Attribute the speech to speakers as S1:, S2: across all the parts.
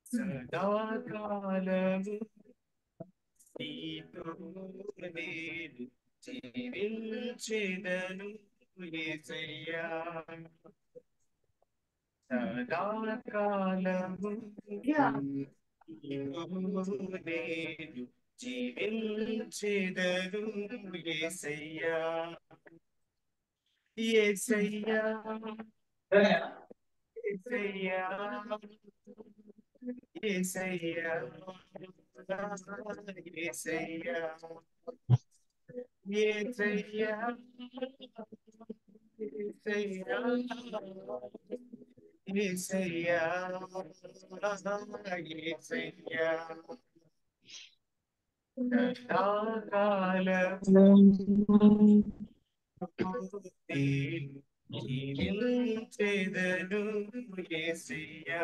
S1: సదాకాలము నీతో నేను జీవించెదను యేసయ్యా. సదాకాలము నీతో నేను జీవించెదను యేసయ్యా. యేసయ్యా, యేసయ్యా, యేసయ్యా, యేసయ్యా, యేసయ్యా, యేసయ్యా, యేసయ్యా, యేసయ్యా. సదాకాలము జీవించెదను యేసయ్యా.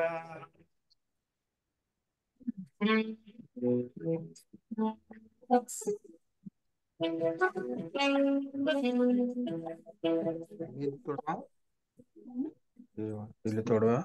S2: ఇల్లు తోడవా ఇల్లు తోడవా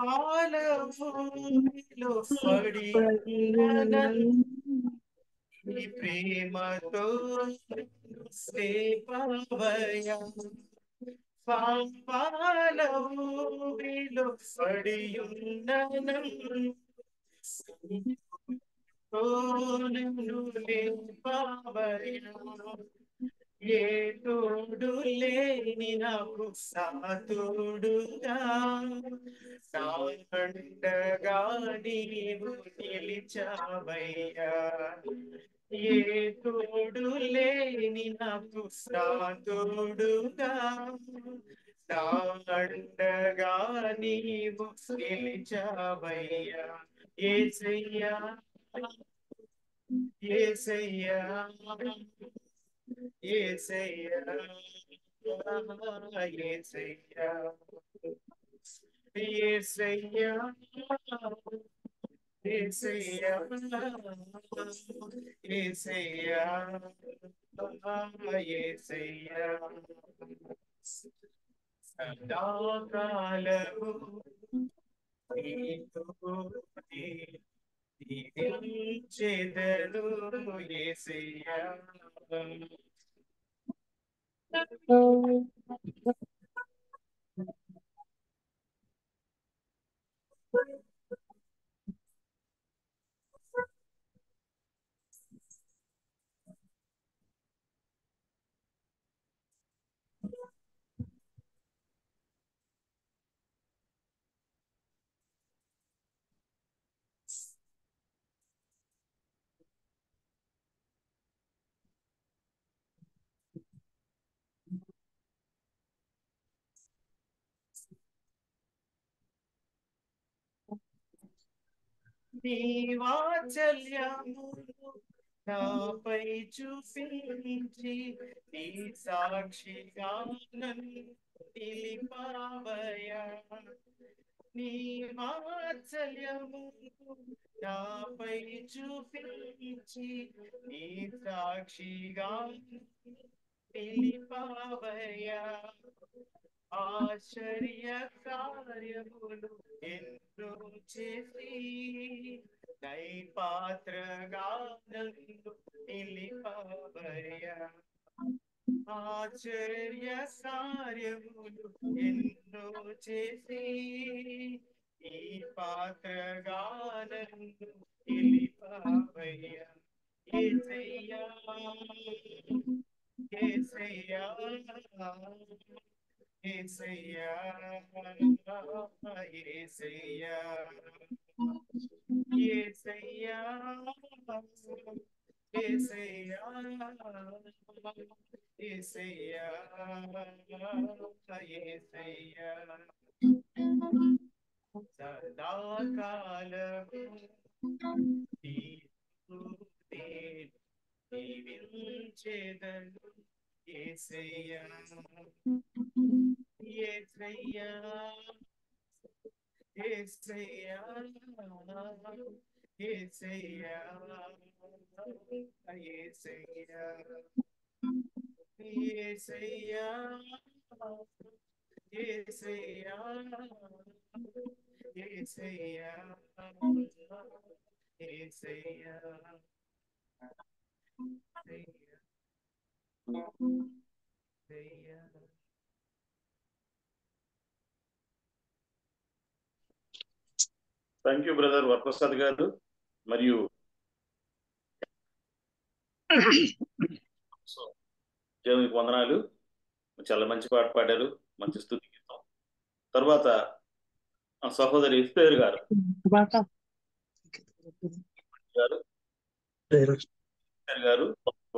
S1: పాపాలములో పడి ఉన్ననని నీ ప్రేమతో సేపవయ్యా. పాపాలములో పడి ఉన్ననని నన్ను లేపవయ్యా. ఏ తోడు లేని నాకు సాతోడుగా నా అండగా నీవు నిలిచావయ్యా. ఏ తోడు లేని నాకు సాతోడుగా నా అండగా నీవు నిలిచావయ్యా. యేసయ్యా, యేసయ్యా, యేసయ్యా, యేసయ్యా, యేసయ్యా, యేసయ్యా, యేసయ్యా, యేసయ్యా. సదాకాలము నీతో జీవించెదను యేసయ్యా. నీ వాత్సల్యమును నాపై చూపించి నీ సాక్షిగా నన్ను నిలిపావయ్యా. నీ వాత్సల్యమును నాపై చూపించి నీ సాక్షిగా నిలిపావయ్యా. ఆశ్చర్య కార్యములు ఎన్నో చేసి దై పాత్రగా నన్ను నిలిపావయ్యా. ఆశ్చర్య కార్యములు ఎన్నో చేసి ఈ పాత్రగా నన్ను నిలిపావయ్యా. యేసయ్యా, యేసయ్యా, యేసయ్యా, యేసయ్యా, యేసయ్యా, యేసయ్యా, యేసయ్యా, యేసయ్యా. సదాకాలము దీవించెదను యేసయ్యా యేసయ్యా యేసయ్యా యేసయ్యా యేసయ్యా యేసయ్యా యేసయ్యా యేసయ్యా యేసయ్యా
S2: థ్యాంక్ యూ బ్రదర్ వరప్రసాద్ గారు. మరియు దేవునికి వందనాలు. చాలా మంచి పాట పాడారు, మంచి స్తుతి గీతం. తర్వాత సహోదరి ఇస్తేర్ గారు గారు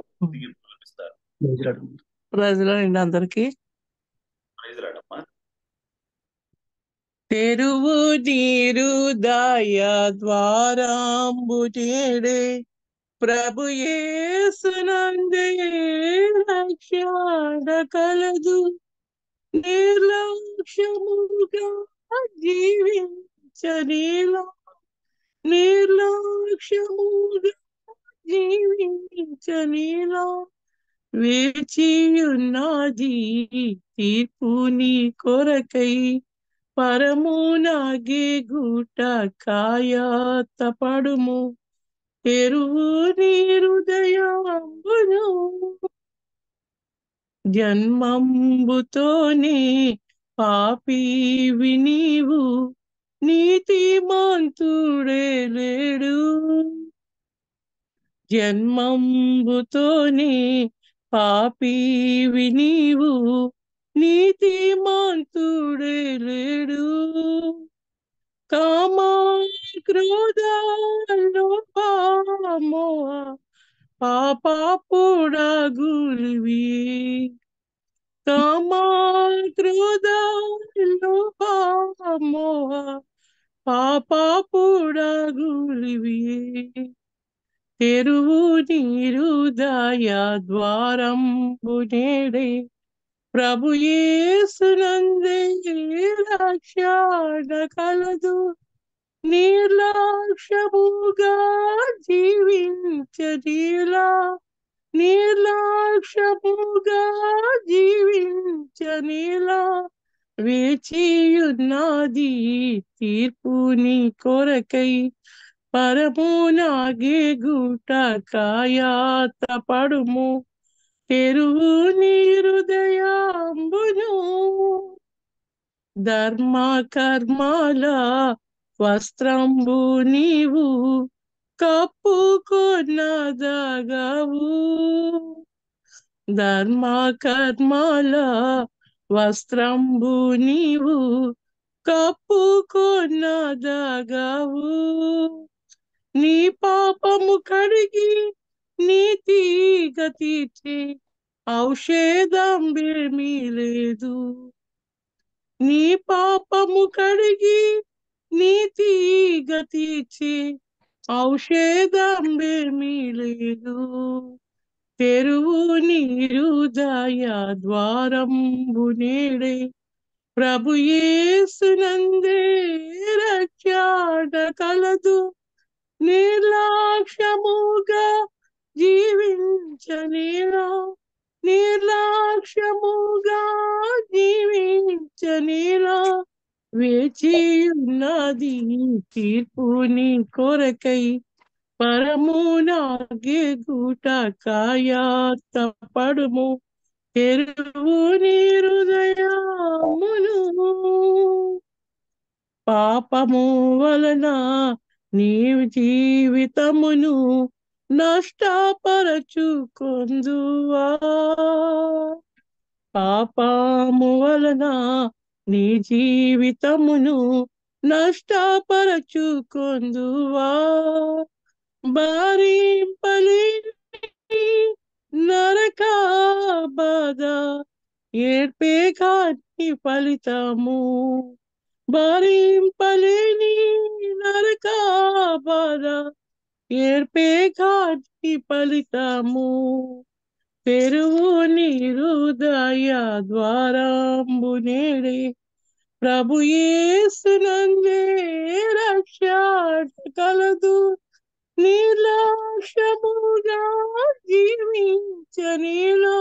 S2: స్తుతి గీతం లభిస్తారు.
S3: ప్రజలండి అందరికి
S2: ప్రైజ్ రాడమ్మా.
S3: తెరువు నీరు దయ ద్వారంబు చేడే ప్రభు యేసునందే రక్షణ కలదు నిర్లక్ష్యముగా జీవించనేలా నిర్లక్ష్యముగా జీవించనేలా వేచియున్నది తీర్పు నీ కొరకై పరమునాగే గుట కాయతపడుము తెరువు నీ హృదయంబును జన్మంబుతోనే పాపివి నీవు నీతిమంతుడే లేడు జన్మంబుతోనే పాపివి నీవు నీతిమంతుడే లేడు కామ క్రోధ లోపమోహ పాపపుడగులివి కామ క్రోధ లోపమోహ పాపపుడగులివి తెరువు నీరు దయ ద్వారంబు నేడే ప్రభు యేసునందే రక్షణ కలదు నిర్లక్ష్యముగా జీవించనీలా నిర్లక్ష్యముగా జీవించనీలా వేచియున్నది తీర్పు నీ కొరకై పరమునాగే గుట కాయతపడుము తెరువు నీ హృదయంబును ధర్మ కర్మల వస్త్రంబు నీవు కప్పుకొనదగవు ధర్మ కర్మల వస్త్రంబు నీవు కప్పుకొనదగవు నీ పాపము కడిగి నీతిగా తీర్చి ఔషధం ఏమీ లేదు నీ పాపము కడిగి నీతిగా తీర్చి ఔషధం ఏమీ లేదు తెరువు నీ హృదయ ద్వారంబు నేడే ప్రభు యేసునందే రక్షణ కలదు నిర్లక్ష్యముగా జీవించనేలా నిర్లక్ష్యముగా జీవించనేలా వేచియున్నది తీర్పు నీ కొరకై పరమునాగే గుట కాయతపడుము తెరువు నీ హృదయమును పాపము వలన నీ జీవితమును నష్టపరచుకొందువా పాపము వలన నీ జీవితమును నష్టపరచుకొందువా భరింపలేని నరక బాధ ఏడ్పే కాని ఫలితము భరింపలేని బాధ ఏర్పే ఘాటి ఫలితము పెరుగు నీరు దయ ద్వారంబు నేడే ప్రభు యేసునందే రక్ష కలదు నిర్లక్ష్యముగా జీవించనిలో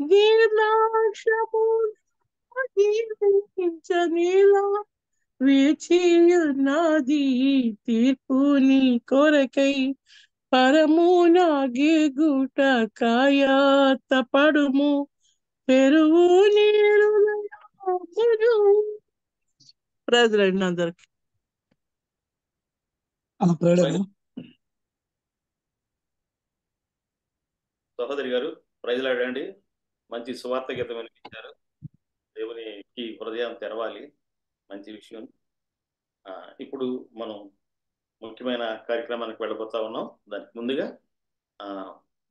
S3: నిర్లక్ష్యముగా జీవించనిలో వేచియున్నది తీర్పుని కొరకై పరమునాగిగుట కాయాత పడుము పెరుగు నీరు ప్రజలండి అందరికి
S2: సహోదరి గారు ప్రైజ్లాడండి. మంచి సువార్త గీతం వినిపించారు. దేవునికి హృదయం తెరవాలి, మంచి విషయం. ఇప్పుడు మనం ముఖ్యమైన కార్యక్రమానికి వెళ్ళబోతా ఉన్నాం. దానికి ముందుగా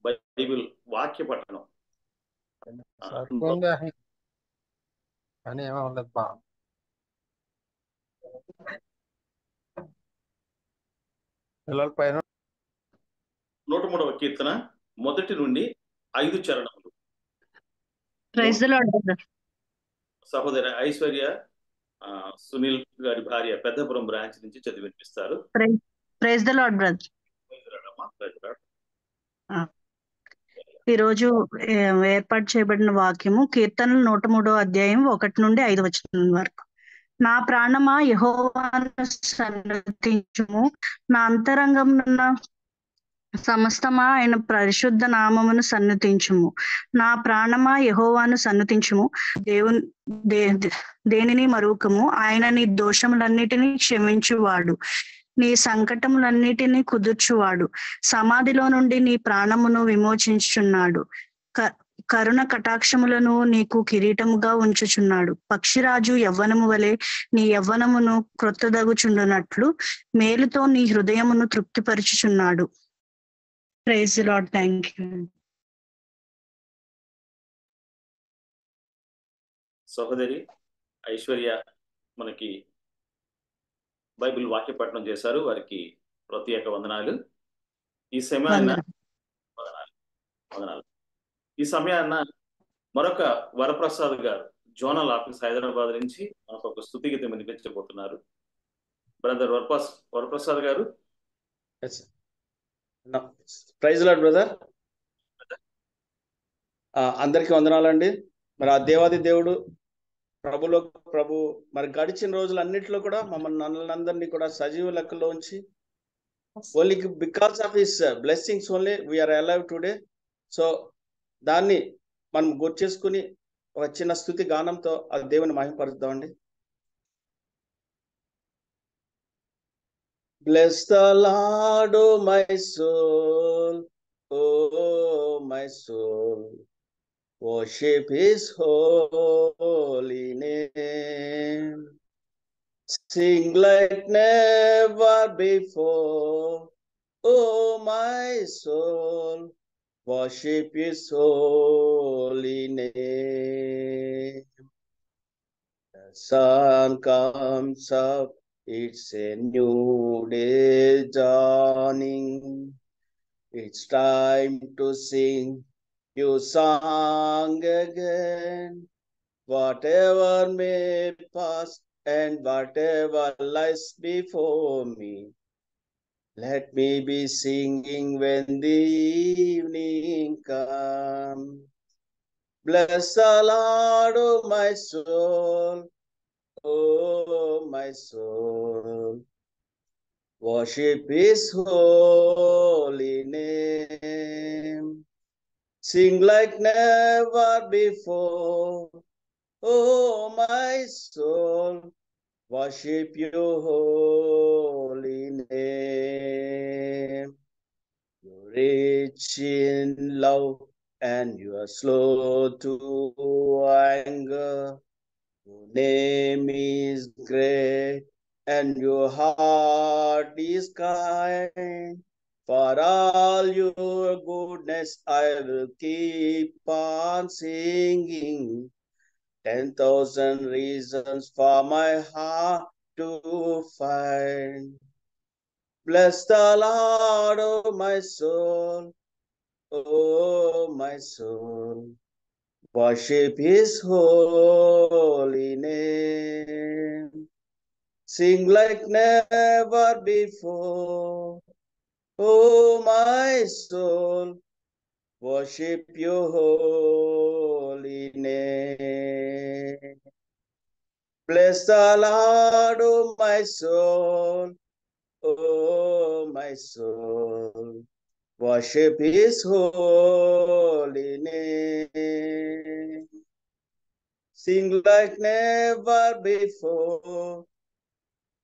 S2: బైబిల్ వాక్య పఠనం.
S1: పిల్లల పైన
S2: 103వ కీర్తన 1 నుండి 5 చరణములు.
S4: Praise the lord brother.
S2: సహోదరి ఐశ్వర్య సునీల్ గారి భార్య పెద్దపురం బ్రాంచ్ నుంచి చదివి వినిపిస్తారు.
S4: Praise the lord brother. ఈరోజు ఏర్పాటు చేయబడిన వాక్యము కీర్తనలు 103వ అధ్యాయం 1 నుండి 5 వచనం వరకు. నా ప్రాణమా యెహోవాను సన్నతించుము, నా అంతరంగమున సమస్తమా ఆయన పరిశుద్ధ నామమును సన్నతించుము. నా ప్రాణమా యెహోవాను సన్నతించుము, దేనిని మరువకము. ఆయన నీ దోషములన్నిటినీ క్షమించువాడు, నీ సంకటములన్నిటినీ కుదుర్చువాడు. సమాధిలో నుండి నీ ప్రాణమును విమోచించుచున్నాడు, కరుణ కటాక్షములను నీకు కిరీటముగా ఉంచుచున్నాడు. పక్షిరాజు యవ్వనము వలె నీ యవ్వనమును క్రొత్తదగుచుండునట్లు మేలుతో నీ హృదయమును తృప్తిపరచుచున్నాడు. Praise the Lord. Thank you.
S2: సహోదరి ఐశ్వర్య మనకి బైబిల్ వాక్య పఠనం చేశారు. వారికి ప్రత్యేక వందనాలు. ఈ సమయాన్న ఈ సమయాన్న మరొక వరప్రసాద్ గారు జోనల్ ఆఫీస్ హైదరాబాద్ నుంచి మనకు ఒక స్తుతి గీతం వినిపించబోతున్నారు. బ్రదర్ వరప్రసాద్ గారు.
S5: Praise lord brother. అందరికీ వందనాలండి. మరి ఆ దేవాది దేవుడు ప్రభు మరి గడిచిన రోజులన్నింటిలో కూడా మమ్మల్ని అందరినీ కూడా సజీవ లెక్కలో ఉంచి only because of his blessings only we are alive today. So దాన్ని మనం గుర్తు చేసుకుని ఒక చిన్న స్తుతి గానంతో ఆ దేవుని మహిమపరుద్దామండి. Bless the Lord, oh my soul, oh my soul, worship his holy name. Sing like never before, oh my soul, worship his holy name. The sun comes up, it's a new day dawning. It's time to sing your song again. Whatever may pass and whatever lies before me, let me be singing when the evening comes. Bless the Lord, oh my soul, oh my soul, worship his holy name. Sing like never before, oh my soul, worship your holy name. You're rich in love and you are slow to anger. Your name is great and your heart is kind. For all your goodness I will keep on singing. 10,000 reasons for my heart to find. Bless the Lord, oh my soul, oh my soul. Worship his holy name. Sing like never before, oh my soul. Worship your holy name. Bless the Lord, oh my soul, oh my soul. Worship his holy name. Sing like never before,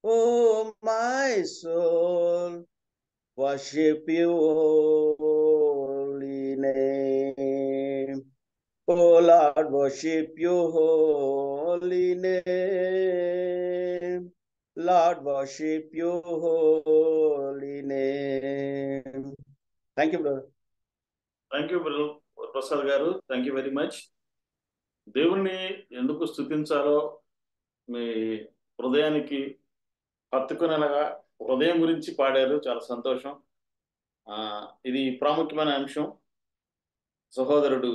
S5: oh my soul. Worship your holy name. Oh Lord, worship your holy name. Lord, worship your holy name. Thank you, brother.
S2: Thank you Prasad గారు, thank you very much. దేవుణ్ణి ఎందుకు స్తుతించాలో మీ హృదయానికి హత్తుకునేలాగా హృదయం గురించి పాడారు, చాలా సంతోషం. ఇది ప్రాముఖ్యమైన అంశం. సహోదరుడు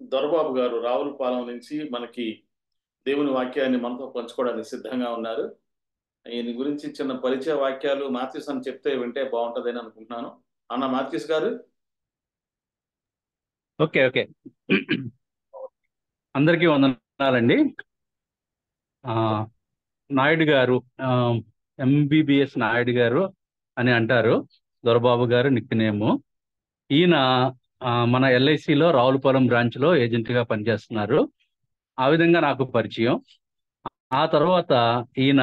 S2: దొరబాబు గారు రావులపాలెం నుంచి మనకి దేవుని వాక్యాన్ని మనతో పంచుకోవడానికి సిద్ధంగా ఉన్నారు. ఈయన గురించి చిన్న పరిచయ వాక్యాలు మాథ్యూస్ అని చెప్తే వింటే బాగుంటుందని అనుకుంటున్నాను. అన్న మాథ్యూస్ గారు.
S6: ఓకే ఓకే అందరికీ వందనాలండి. నాయుడు గారు, ఎంబీబీఎస్ నాయుడు గారు అని అంటారు, దొరబాబు గారు నిక్నేము. ఈయన మన ఎల్ఐసిలో రావులపాలెం బ్రాంచ్లో ఏజెంట్గా పనిచేస్తున్నారు. ఆ విధంగా నాకు పరిచయం. ఆ తర్వాత ఈయన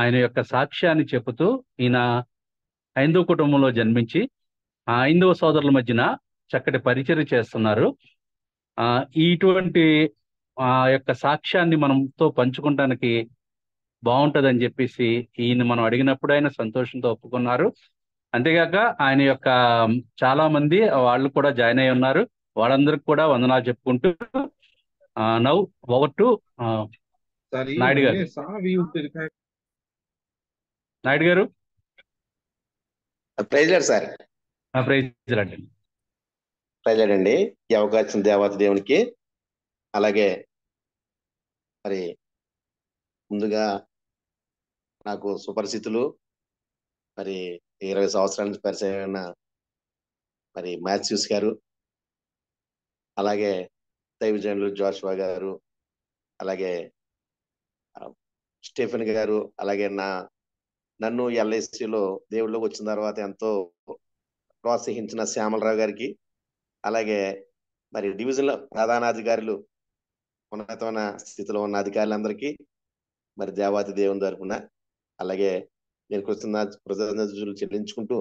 S6: ఆయన యొక్క సాక్ష్యాన్ని చెబుతూ, ఈయన హైందవ కుటుంబంలో జన్మించి హైందవ సోదరుల మధ్యన చక్కటి పరిచర్య చేస్తున్నారు. ఇటువంటి యొక్క సాక్ష్యాన్ని మనతో పంచుకోవడానికి బాగుంటుందని చెప్పేసి ఈయన మనం అడిగినప్పుడు ఆయన సంతోషంతో ఒప్పుకున్నారు. అంతేగాక ఆయన యొక్క చాలా మంది వాళ్ళు కూడా జాయిన్ అయి ఉన్నారు. వాళ్ళందరికి కూడా వందనాలు చెప్పుకుంటూ నౌ ఓవర్ టు నాయుడు గారు. నాయుడు గారు,
S7: praise lord sir.
S6: Praise lord.
S7: Praise lord అండి. ఈ అవకాశం దేవాతి దేవునికి. అలాగే మరి ముందుగా నాకు సుపరిచితులు, మరి 20 సంవత్సరాల నుంచి పరిచయమైన మరి మాథ్యూస్ గారు, అలాగే దైవజనులు జోషువా గారు, అలాగే స్టీఫెన్ గారు, అలాగే నన్ను ఎల్ఐసిలో దేవుళ్ళకి వచ్చిన తర్వాత ఎంతో ప్రోత్సహించిన శ్యామలరావు గారికి, అలాగే మరి డివిజన్ల ప్రధానాధికారులు, ఉన్నతమైన స్థితిలో ఉన్న అధికారులందరికీ మరి దేవాతి దేవుని తరపున అలాగే నేను కృతజ్ఞతలు చెల్లించుకుంటూ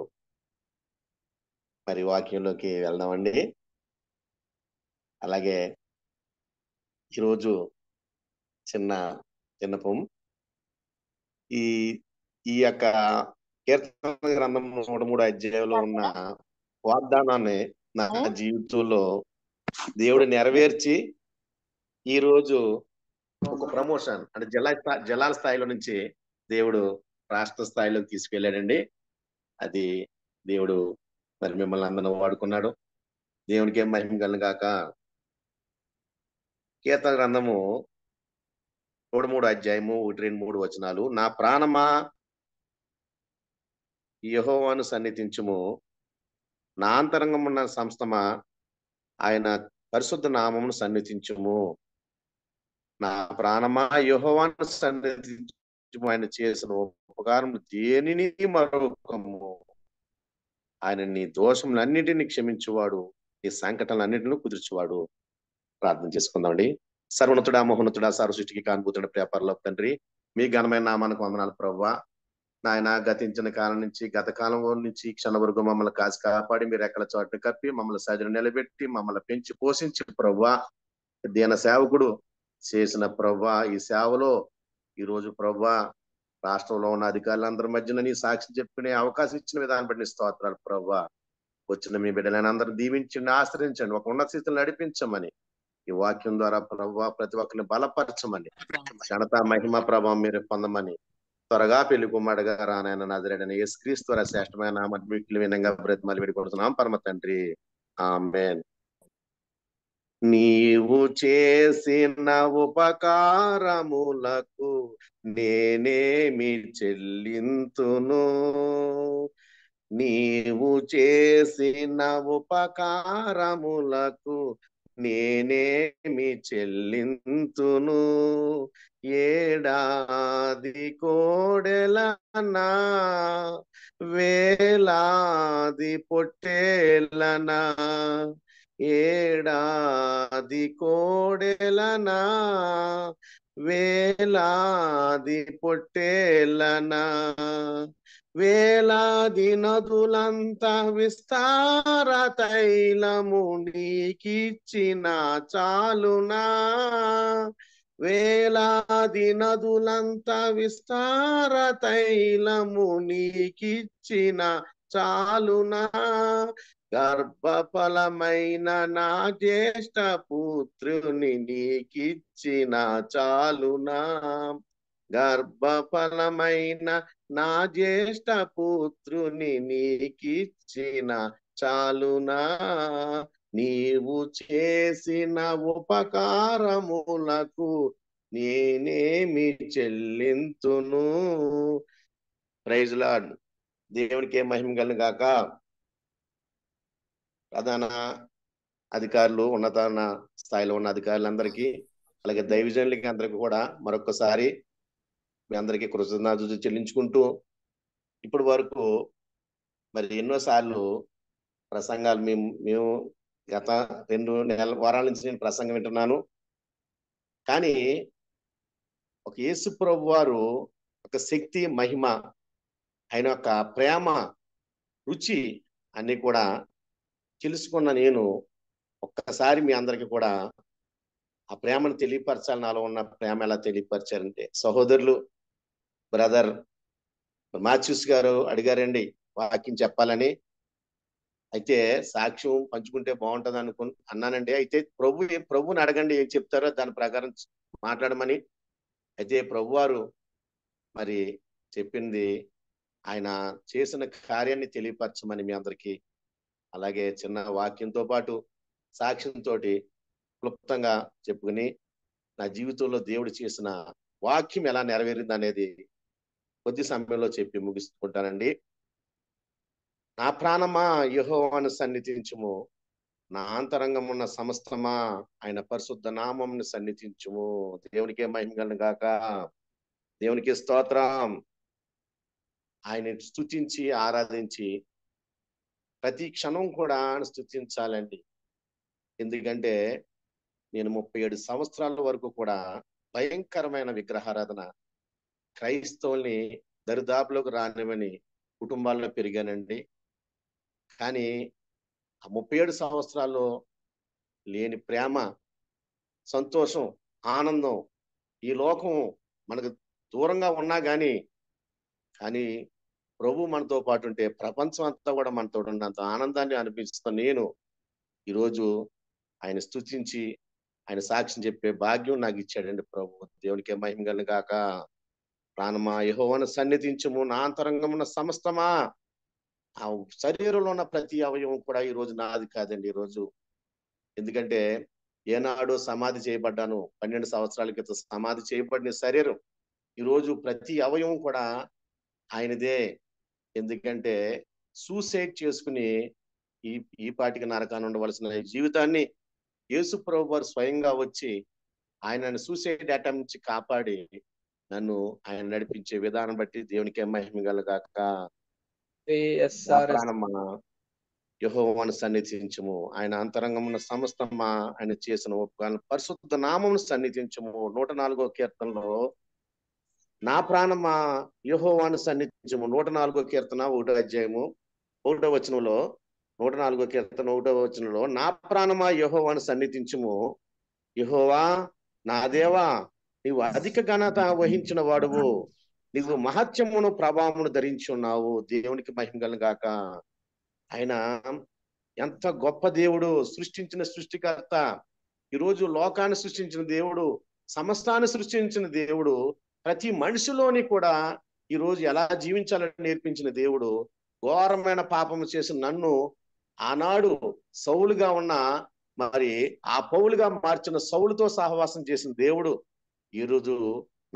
S7: మరి వాక్యంలోకి వెళ్దామండి. అలాగే ఈరోజు చిన్న విన్నపం. ఈ యొక్క కీర్తన గ్రంథం 103 అధ్యాయంలో ఉన్న వాగ్దానాన్ని నా జీవితంలో దేవుడు నెరవేర్చి ఈ రోజు ఒక ప్రమోషన్ అంటే జిల్లాల స్థాయిలో నుంచి దేవుడు రాష్ట్ర స్థాయిలోకి తీసుకెళ్ళాడండి. అది దేవుడు మరి మిమ్మల్ని అందరిని వాడుకున్నాడు. దేవునికి ఏం మహిమ కలుగును గాక. కీర్తన గ్రంథము 103 అధ్యాయము 1-3 వచనాలు. నా ప్రాణమా యెహోవాను సన్నిధించుము, నా అంతరంగమున్న సంస్థమా ఆయన పరిశుద్ధ నామమును సన్నిధించుము. నా ప్రాణమా యెహోవాను సన్నిధించుము, ఆయన చేసిన ఉపకారం దేనిని మరొకము. ఆయన నీ దోషములన్నిటిని క్షమించువాడు, నీ సంకటాలన్నిటిని కుదుర్చువాడు. ప్రార్థన చేసుకుందామండి. సర్వోన్నతుడా, మహోన్నతుడా, సర్వసృష్టికి కానుభూతుడ, ప్రియ పరలోక తండ్రి, మీ ఘనమైన నామానికి వందనాలు ప్రభువా. నాయన గతించిన కాలం నుంచి గత కాలం నుంచి క్షణ వరకు మమ్మల్ని కాసి కాపాడి మీరు ఎక్కడ చోటు కప్పి మమ్మల్ని సజను నిలబెట్టి మమ్మల్ని పెంచి పోషించి ప్రభువా, దీన సేవకుడు చేసిన ప్రభువా ఈ సేవలో ఈ రోజు ప్రభువా రాష్ట్రంలో ఉన్న అధికారులందరి మధ్యన నీ సాక్షి చెప్పుకునే అవకాశం ఇచ్చిన విధానం బట్టి స్తోత్రాలు ప్రభువా. వచ్చిన మీ బిడ్డలైన అందరూ దీవించండి, ఆశ్రయించండి, ఒక ఉన్నత స్థితిని నడిపించమని ఈ వాక్యం ద్వారా ప్రభువా ప్రతి ఒక్కరిని బలపరచమని ఘనత మహిమ ప్రభావం మీరు పొందమని త్వరగా పెళ్లి కుమారుడుగా రానాయన నజరేడని యేసుక్రీస్తు వారి శ్రేష్టమైన నామమున మిక్కిలి వినంగా బ్రతిమాలి వేడుకొడుతున్నాం పరమ తండ్రి. ఆమేన్. నీవు చేసిన ఉపకారములకు నేనేమి చెల్లింతును? నీవు చేసిన ఉపకారములకు నేనేమి చెల్లింతును? ఏడాది కోడెలనా, వేలాది పొట్టేలనా, ఏడాది కోడెలనా, వేలాది పొట్టేలనా, వేలాది నదులంత విస్తార తైలము నీకిచ్చిన చాలునా? వేలాది నదులంత విస్తార తైలము నీకిచ్చిన చాలునా? గర్భఫలమైన నా జ్యేష్ఠ పుత్రుని నీకిచ్చిన చాలునా? గర్భఫలమైన నా జ్యేష్ఠ పుత్రుని నీకిచ్చిన చాలునా? నీవు చేసిన ఉపకారములకు నేనేమి చెల్లింతును? Praise Lord. దేవునికే మహిమ కలుగును గాక. ప్రధాన అధికారులు, ఉన్నత స్థాయిలో ఉన్న అధికారులందరికీ, అలాగే దైవజనులకి అందరికీ కూడా మరొకసారి మీ అందరికీ కృతజ్ఞతలు చెల్లించుకుంటూ, ఇప్పటి వరకు మరి ఎన్నోసార్లు ప్రసంగాలు మేము గత 2 వారాల నుంచి నేను ప్రసంగం వింటున్నాను. కానీ ఒక యేసు ప్రభు వారు ఒక శక్తి, మహిమ, ఆయన యొక్క ప్రేమ, రుచి అన్ని కూడా తెలుసుకున్న నేను ఒక్కసారి మీ అందరికీ కూడా ఆ ప్రేమను తెలియపరచాలి. నాలో ఉన్న ప్రేమ ఎలా తెలియపరచారంటే, సహోదరులు బ్రదర్ మాథ్యూస్ గారు అడిగారండి వాక్యం చెప్పాలని. అయితే సాక్ష్యం పంచుకుంటే బాగుంటుంది అన్నానండి. అయితే ప్రభుని అడగండి ఏం చెప్తారో దాని ప్రకారం మాట్లాడమని. అయితే ప్రభువారు మరి చెప్పింది ఆయన చేసిన కార్యాన్ని తెలియపరచమని మీ అందరికీ, అలాగే చిన్న వాక్యంతో పాటు సాక్ష్యంతో క్లుప్తంగా చెప్పుకుని నా జీవితంలో దేవుడు చేసిన వాక్యం ఎలా నెరవేరింది అనేది కొద్ది సమయంలో చెప్పి ముగిస్తుంటానండి. నా ప్రాణమా యెహోవాను సన్నిధించుము, నా అంతరంగం ఉన్న సమస్తమా ఆయన పరిశుద్ధ నామమును సన్నిధించుము. దేవునికే మహిమ కలుగును గాక. దేవునికి స్తోత్రం. ఆయన స్తుతించి ఆరాధించి ప్రతి క్షణం కూడా స్తుతించాలండి. ఎందుకంటే నేను 37 సంవత్సరాల వరకు కూడా భయంకరమైన విగ్రహారాధన, క్రైస్తవుల్ని దరిదాపులోకి రానివని కుటుంబాల్లో పెరిగానండి. కానీ ఆ 37 సంవత్సరాల్లో లేని ప్రేమ, సంతోషం, ఆనందం, ఈ లోకం మనకు దూరంగా ఉన్నా కానీ ప్రభు మనతో పాటు ఉంటే ప్రపంచం అంతా కూడా మనతో ఉన్నంత ఆనందాన్ని అనిపిస్తున్న నేను ఈరోజు ఆయన స్తుతించి ఆయన సాక్ష్యం చెప్పే భాగ్యం నాకు ఇచ్చాడండి ప్రభు. దేవునికే మహిమ కలుగును గాక. ప్రాణమా యెహోవాను సన్నిధించుము, నా అంతరంగమున్న సమస్తమా. ఆ శరీరంలో ఉన్న ప్రతి అవయవం కూడా ఈ రోజు నాది కాదండి. ఈరోజు ఎందుకంటే ఏనాడో సమాధి చేయబడ్డాను. 12 సంవత్సరాల క్రితం సమాధి చేయబడిన శరీరం ఈరోజు ప్రతి అవయవం కూడా ఆయనదే. ఎందుకంటే సూసైడ్ చేసుకుని ఈ పాటికి నరకాన్ని ఉండవలసిన జీవితాన్ని యేసు ప్రభు వారు స్వయంగా వచ్చి ఆయన సూసైడ్ అటెంప్ట్ నుంచి కాపాడి నన్ను ఆయన నడిపించే విధానం బట్టి దేవునికే మహిమ కలుగును గాక. నా ప్రాణమా యెహోవాను సన్నిధించుము, ఆయన అంతరంగమున్న సమస్తమా ఆయన చేసిన ఉపకారం పరిశుద్ధ నామమును సన్నిధించుము. 104వ కీర్తనలో నా ప్రాణమా యెహోవాను సన్నిధించుము, 104వ కీర్తన 1వ అధ్యాయము 1వ వచనంలో, 104వ కీర్తన 1వ వచనంలో నా ప్రాణమా యెహోవాను సన్నిధించుము, యెహోవా నా దేవా నీవు అధిక ఘనత వహించిన వాడువు, నీవు మహత్యమును ప్రభావమును ధరించి ఉన్నావు. దేవునికి మహిమ కలుగును గాక. ఆయన ఎంత గొప్ప దేవుడు, సృష్టించిన సృష్టికర్త. ఈరోజు లోకాన్ని సృష్టించిన దేవుడు, సమస్తాన్ని సృష్టించిన దేవుడు ప్రతి మనిషిలోని కూడా ఈ రోజు ఎలా జీవించాలని నేర్పించిన దేవుడు, ఘోరమైన పాపము చేసిన నన్ను ఆనాడు సౌలుగా ఉన్న మరి ఆ పౌలుగా మార్చిన సౌలుతో సహవాసం చేసిన దేవుడు ఈ రోజు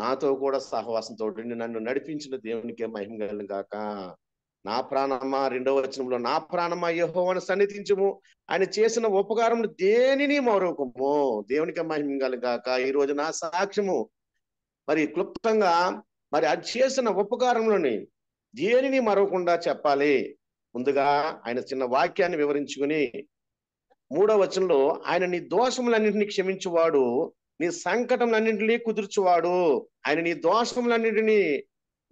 S7: నాతో కూడా సహవాసంతో నన్ను నడిపించిన దేవునికే మహిమ కలుగును గాక. నా ప్రాణమా, 2వ వచనంలో, నా ప్రాణమా యెహోవాను సన్నిధించుము, ఆయన చేసిన ఉపకారములు దేనిని మరొకము, దేవునికి మహిమ కలుగును గాక. ఈ రోజు నా సాక్ష్యము మరి క్లుప్తంగా మరి అది చేసిన ఉపకారములని దేనిని మరవకుండా చెప్పాలి. ముందుగా ఆయన చిన్న వాక్యాన్ని వివరించుకుని 3వ వచనంలో, ఆయన నీ దోషములన్నింటినీ క్షమించువాడు, నీ సంకటములన్నింటినీ కుదుర్చువాడు. ఆయన నీ దోషములన్నింటినీ,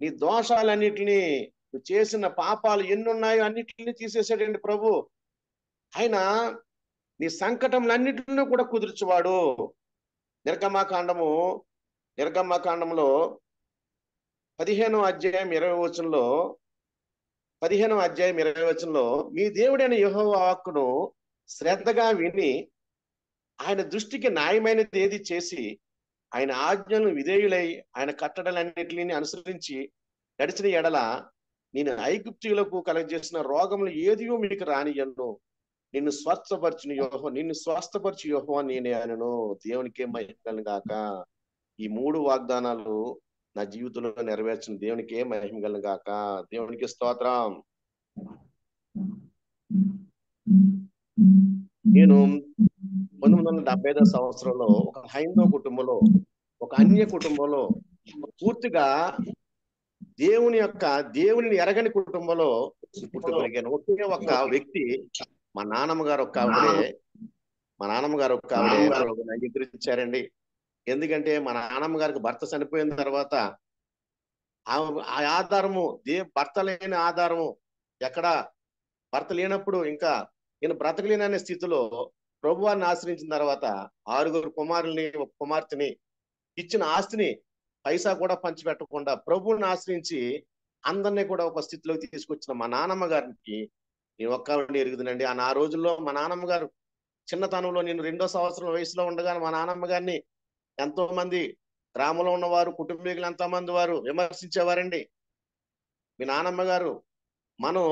S7: నీ దోషాలన్నింటినీ, నువ్వు చేసిన పాపాలు ఎన్నున్నాయో అన్నిటిని తీసేసాడండి ప్రభు. ఆయన నీ సంకటములన్నింటినీ కూడా కుదుర్చువాడు. నిర్గమాకాండంలో 15వ అధ్యాయం 20వ వచనంలో, మీ దేవుడైన యెహోవా వాక్కును శ్రద్ధగా విని ఆయన దృష్టికి న్యాయమైనది ఏది చేసి ఆయన ఆజ్ఞలను విధేయులై ఆయన కట్టడలన్నిటిని అనుసరించి నడిచిన ఎడల నేను ఐగుప్తీయులకు కలగజేసిన రోగములు ఏదియో మీకు రానియను, నిన్ను స్వస్థపరచు యెహోవా నేనే అనను. దేవునికే మహిమ కలుగును గాక. ఈ 3 వాగ్దానాలు నా జీవితంలో నెరవేర్చిన దేవునికే మహిమ కలుగును గాక. దేవునికి స్తోత్రం. నేను 1975వ సంవత్సరంలో ఒక హైందవ కుటుంబంలో, ఒక అన్య కుటుంబంలో, పూర్తిగా దేవునిని ఎరగని కుటుంబంలో పుట్టుకొలిగాను. ఒకే ఒక్క వ్యక్తి, మా నాన్నమ్మ గారు ఒక్క ఆవిడే ప్రభువుని అంగీకరించారండి. ఎందుకంటే మా నాన్నమ్మ గారికి భర్త చనిపోయిన తర్వాత ఆ ఆధారము భర్త లేని ఆధారము ఎక్కడ, భర్త లేనప్పుడు ఇంకా నేను బ్రతకలేననే స్థితిలో ప్రభువాన్ని ఆశ్రయించిన తర్వాత 6 కుమారుల్ని, ఒక కుమార్తెని ఇచ్చిన ఆస్తిని పైసా కూడా పంచిపెట్టకుండా ప్రభువుని ఆశ్రయించి అందరినీ కూడా ఒక స్థితిలోకి తీసుకొచ్చిన మా నాన్నమ్మ గారికి నేను ఒక్కడిని ఎరుగుదనండి. ఆ రోజుల్లో మా నాన్నమ్మ గారు చిన్నతనంలో, నేను 2వ సంవత్సరం వయసులో ఉండగా మా నాన్నమ్మ గారిని ఎంతో మంది గ్రామంలో ఉన్నవారు, కుటుంబీకులు ఎంతో మంది వారు విమర్శించేవారండి. మీ నాన్నమ్మ గారు మనం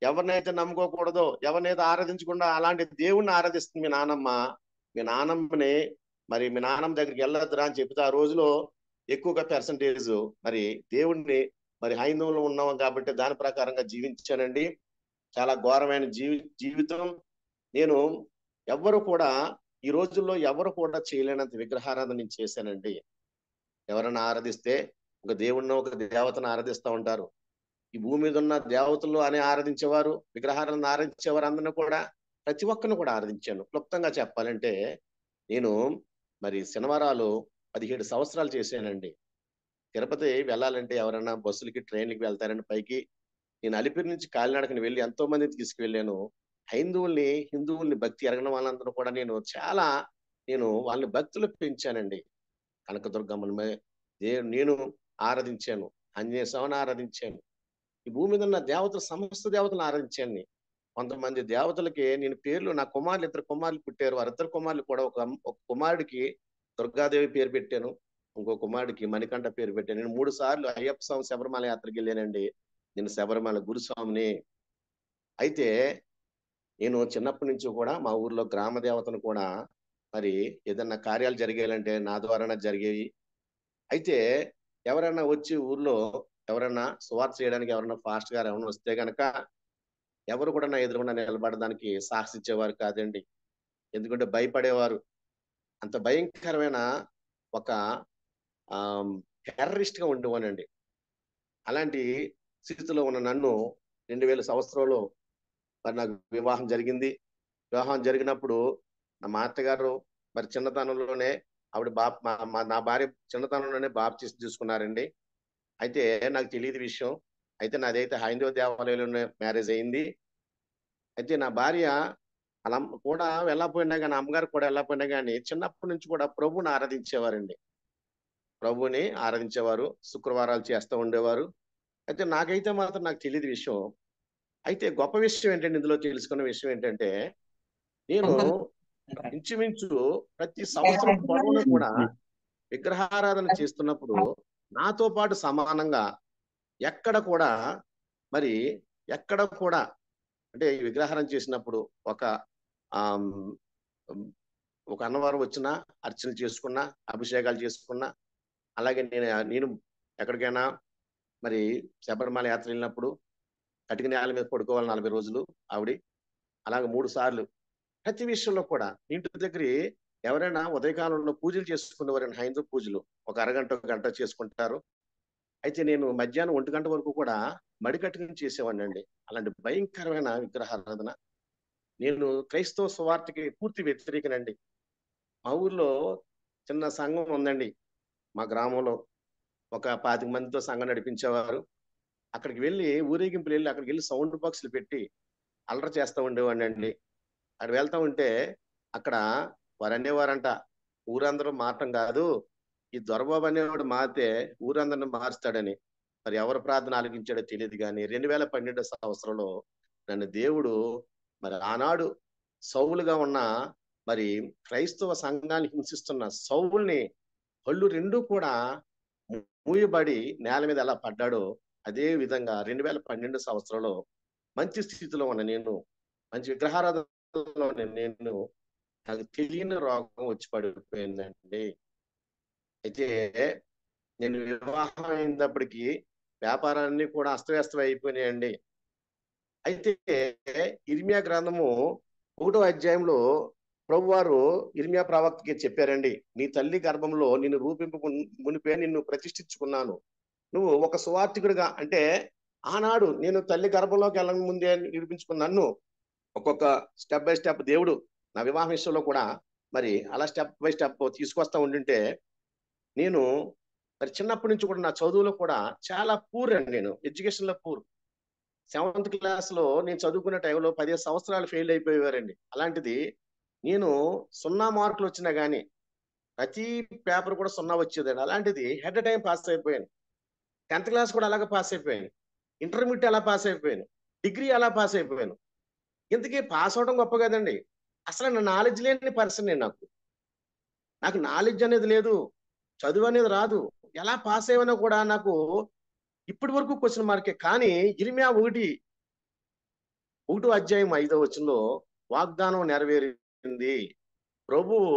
S7: ఎవరినైతే నమ్ముకోకూడదో, ఎవరినైతే ఆరాధించకుండా అలాంటి దేవుణ్ణి ఆరాధిస్తుంది మీ నాన్నమ్మ. మీ నాన్నమ్మని మరి మీ నాన్నమ్మ దగ్గరికి వెళ్ళొద్దురా అని చెప్తే ఆ రోజులో ఎక్కువగా పర్సంటేజ్ మరి దేవుణ్ణి మరి హైందవంలో ఉన్నాం కాబట్టి దాని ప్రకారంగా జీవించానండి. చాలా ఘోరమైన జీవితం. నేను ఈ రోజుల్లో ఎవరు కూడా చేయలేనంత విగ్రహారాధన నేను చేశానండి. ఎవరైనా ఆరాధిస్తే ఒక దేవుణ్ణి, ఒక దేవతను ఆరాధిస్తూ ఉంటారు. ఈ భూమి మీద ఉన్న దేవతలు అని ఆరాధించేవారు, విగ్రహాలను ఆరాధించేవారు, అందరిని కూడా ప్రతి ఒక్కరిని కూడా ఆరాధించాను. క్లుప్తంగా చెప్పాలంటే నేను మరి శనివారాలు 17 సంవత్సరాలు చేశానండి. తిరుపతి వెళ్ళాలంటే ఎవరైనా బస్సులకి, ట్రైన్లకి వెళ్తారని పైకి నేను అలిపిరి నుంచి కాలినడకని వెళ్ళి ఎంతో మందిని తీసుకువెళ్ళాను. హిందువుల్ని భక్తి ఎరగని వాళ్ళందరూ కూడా నేను వాళ్ళని భక్తులు పెంచానండి. కనకదుర్గమ్మని నేను ఆరాధించాను, ఆంజనేయ స్వామిని ఆరాధించాను. ఈ భూమి మీద ఉన్న దేవతలు, సమస్త దేవతలను ఆరాధించాను. కొంతమంది దేవతలకి నేను పేర్లు, నా కుమారులు 2 కుమారులు పుట్టారు. వారిద్దరు కుమారులు కూడా ఒక కుమారుడికి దుర్గాదేవి పేరు పెట్టాను, ఇంకో కుమారుడికి మణికంఠ పేరు పెట్టాను. నేను 3 సార్లు అయ్యప్ప స్వామి శబరిమల యాత్రకి వెళ్ళానండి. నేను శబరిమల గురుస్వామిని. అయితే నేను చిన్నప్పటి నుంచి కూడా మా ఊర్లో గ్రామ దేవతను కూడా మరి ఏదన్నా కార్యాలు జరిగేయాలంటే నా ద్వారానే జరిగేవి. అయితే ఎవరైనా వచ్చి ఊర్లో ఎవరైనా సువార్త చేయడానికి ఎవరైనా ఫాస్ట్ గారు ఎవరైనా వస్తే గనక ఎవరు కూడా నా ఎదురుకుండా నిలబడడానికి సాహసించేవారు కాదండి. ఎందుకంటే భయపడేవారు. అంత భయంకరమైన ఒక టెర్రరిస్ట్ గా ఉండేవానండి. అలాంటి స్థితిలో ఉన్న నన్ను 2000 సంవత్సరంలో మరి నాకు వివాహం జరిగింది. వివాహం జరిగినప్పుడు మా అత్తగారు మరి చిన్నతనంలోనే ఆవిడ నా భార్య చిన్నతనంలోనే బాప్టిస్ట్ తీసుకున్నారండి. అయితే నాకు తెలియదు విషయం. అయితే నాదైతే హైందవ దేవాలయంలోనే మ్యారేజ్ అయింది. అయితే నా భార్య అలా కూడా వెళ్ళకపోయినా కానీ, అమ్మగారు కూడా వెళ్ళకపోయినా కానీ చిన్నప్పటి నుంచి కూడా ప్రభువుని ఆరాధించేవారండి. ప్రభువుని ఆరాధించేవారు, శుక్రవారాలు చేస్తూ ఉండేవారు. అయితే నాకైతే మాత్రం నాకు తెలియదు విషయం. అయితే గొప్ప విషయం ఏంటంటే, ఇందులో తెలుసుకున్న విషయం ఏంటంటే, నేను ఇంచుమించు ప్రతి సంవత్సరం పొడవునా కూడా విగ్రహారాధన చేస్తున్నప్పుడు నాతో పాటు సమానంగా ఎక్కడ కూడా మరి ఎక్కడ కూడా అంటే ఈ విగ్రహారం చేసినప్పుడు ఒక ఆమ్, ఒక అన్నవారం వచ్చినా అర్చన చేసుకున్నా, అభిషేకాలు చేసుకున్నా, అలాగే నేను ఎక్కడికైనా మరి శబరిమల యాత్ర వెళ్ళినప్పుడు కటిక నేల మీద పడుకోవాలి 40 రోజులు ఆవిడ. అలాగే 3 సార్లు ప్రతి విషయంలో కూడా ఇంటి దగ్గర ఎవరైనా ఉదయకాలంలో పూజలు చేసుకునేవారైనా హైందవ పూజలు ఒక అరగంట గంట చేసుకుంటారు. అయితే నేను మధ్యాహ్నం 1 గంట వరకు కూడా మడి కట్టుకుని చేసేవాడిని అండి. అలాంటి భయంకరమైన విగ్రహారాధన. నేను క్రైస్తవ సువార్తకి పూర్తి వ్యతిరేకనండి. మా ఊర్లో చిన్న సంఘం ఉందండి. మా గ్రామంలో ఒక 25 మందితో సంఘం నడిపించేవారు. అక్కడికి వెళ్ళి ఊరేగింపులు వెళ్ళి అక్కడికి వెళ్ళి సౌండ్ బాక్సులు పెట్టి అల్లరి చేస్తూ ఉండేవాడిని అండి. అక్కడ వెళ్తా ఉంటే అక్కడ వారు అనేవారంట, ఊరందరూ మారటం కాదు, ఈ దొరబాబు అనేవాడు మారితే ఊరందరిని మారుస్తాడని. మరి ఎవరు ప్రార్థన ఆలకించాడో తెలియదు కానీ 2012 సంవత్సరంలో నన్ను దేవుడు మరి ఆనాడు సౌలుగా ఉన్న మరి క్రైస్తవ సంఘాన్ని హింసిస్తున్న సౌలుని కళ్ళు 2 కూడా మూయబడి నేల మీద ఎలా పడ్డాడో అదే విధంగా 2012 సంవత్సరంలో మంచి స్థితిలో ఉన్న నేను, మంచి విగ్రహారాధనలో ఉన్న నేను, నాకు తెలియని రోగం వచ్చి పడిపోయిందండి. అయితే నేను వివాహం అయినప్పటికీ వ్యాపారాన్ని కూడా అస్తవ్యస్తం అయిపోయినాయండి. అయితే ఇర్మియా గ్రంథము 1వ అధ్యాయంలో ప్రభువారు ఇర్మియా ప్రవక్తకి చెప్పారండి, నీ తల్లి గర్భంలో నిన్ను రూపింపు మునిపే నిన్ను ప్రతిష్ఠించుకున్నాను. నువ్వు ఒక సువార్తికుడిగా, అంటే ఆనాడు నేను తల్లి గర్భంలోకి వెళ్ళక ముందే నిరూపించుకున్న నన్ను ఒక్కొక్క స్టెప్ బై స్టెప్ దేవుడు నా వివాహం విషయంలో కూడా మరి అలా స్టెప్ బై స్టెప్ తీసుకొస్తా ఉండింటే, నేను మరి చిన్నప్పటి నుంచి కూడా నా చదువులో కూడా చాలా పూర్ అండి. నేను ఎడ్యుకేషన్ లో పూర్. 7th క్లాస్ లో నేను చదువుకునే టైంలో 15 సంవత్సరాలు ఫెయిల్ అయిపోయేవారండి. అలాంటిది నేను 0 మార్కులు వచ్చినా కానీ ప్రతి పేపర్ కూడా 0 వచ్చేదండి. అలాంటిది హెడ్ టైం పాస్ అయిపోయాను. 10th క్లాస్ కూడా అలాగే పాస్ అయిపోయాను. ఇంటర్మీడియట్ అలా పాస్ అయిపోయాను. డిగ్రీ అలా పాస్ అయిపోయాను. ఇంతకీ పాస్ అవడం గొప్ప కదండి. అసలు నా నాలెడ్జ్ లేని పర్సన్ నేను. నాకు నాలెడ్జ్ అనేది లేదు, చదువు అనేది రాదు. ఎలా పాస్ అయ్యానో కూడా నాకు ఇప్పటి వరకు క్వశ్చన్ మార్కే. కానీ ఇర్మియా 1వ అధ్యాయం 5వ వచనంలో వాగ్దానం నెరవేరింది. ప్రభువు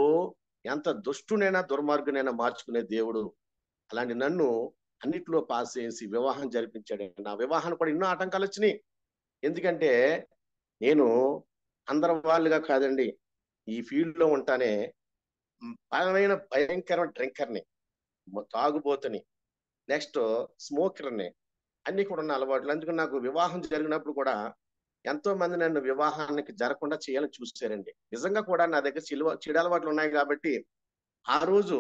S7: ఎంత దుష్టునైనా దుర్మార్గునైనా మార్చుకునే దేవుడు. అలాంటి నన్ను అన్నిట్లో పాస్ చేసి వివాహం జరిపించాడు. నా వివాహానికి కూడా ఎన్నో ఆటంకాలు వచ్చినాయి. ఎందుకంటే నేను అందరం వాళ్ళుగా కాదండి, ఈ ఫీల్డ్ లో ఉంటానే బలమైన భయంకరమైన డ్రింకర్ని, తాగుబోతుని, నెక్స్ట్ స్మోకర్ని, అన్ని కూడా ఉన్న అలవాట్లు. అందుకని నాకు వివాహం జరిగినప్పుడు కూడా ఎంతో మంది నన్ను వివాహానికి జరగకుండా చేయాలని చూసారండి. నిజంగా కూడా నా దగ్గర చెడు అలవాట్లు ఉన్నాయి కాబట్టి ఆ రోజు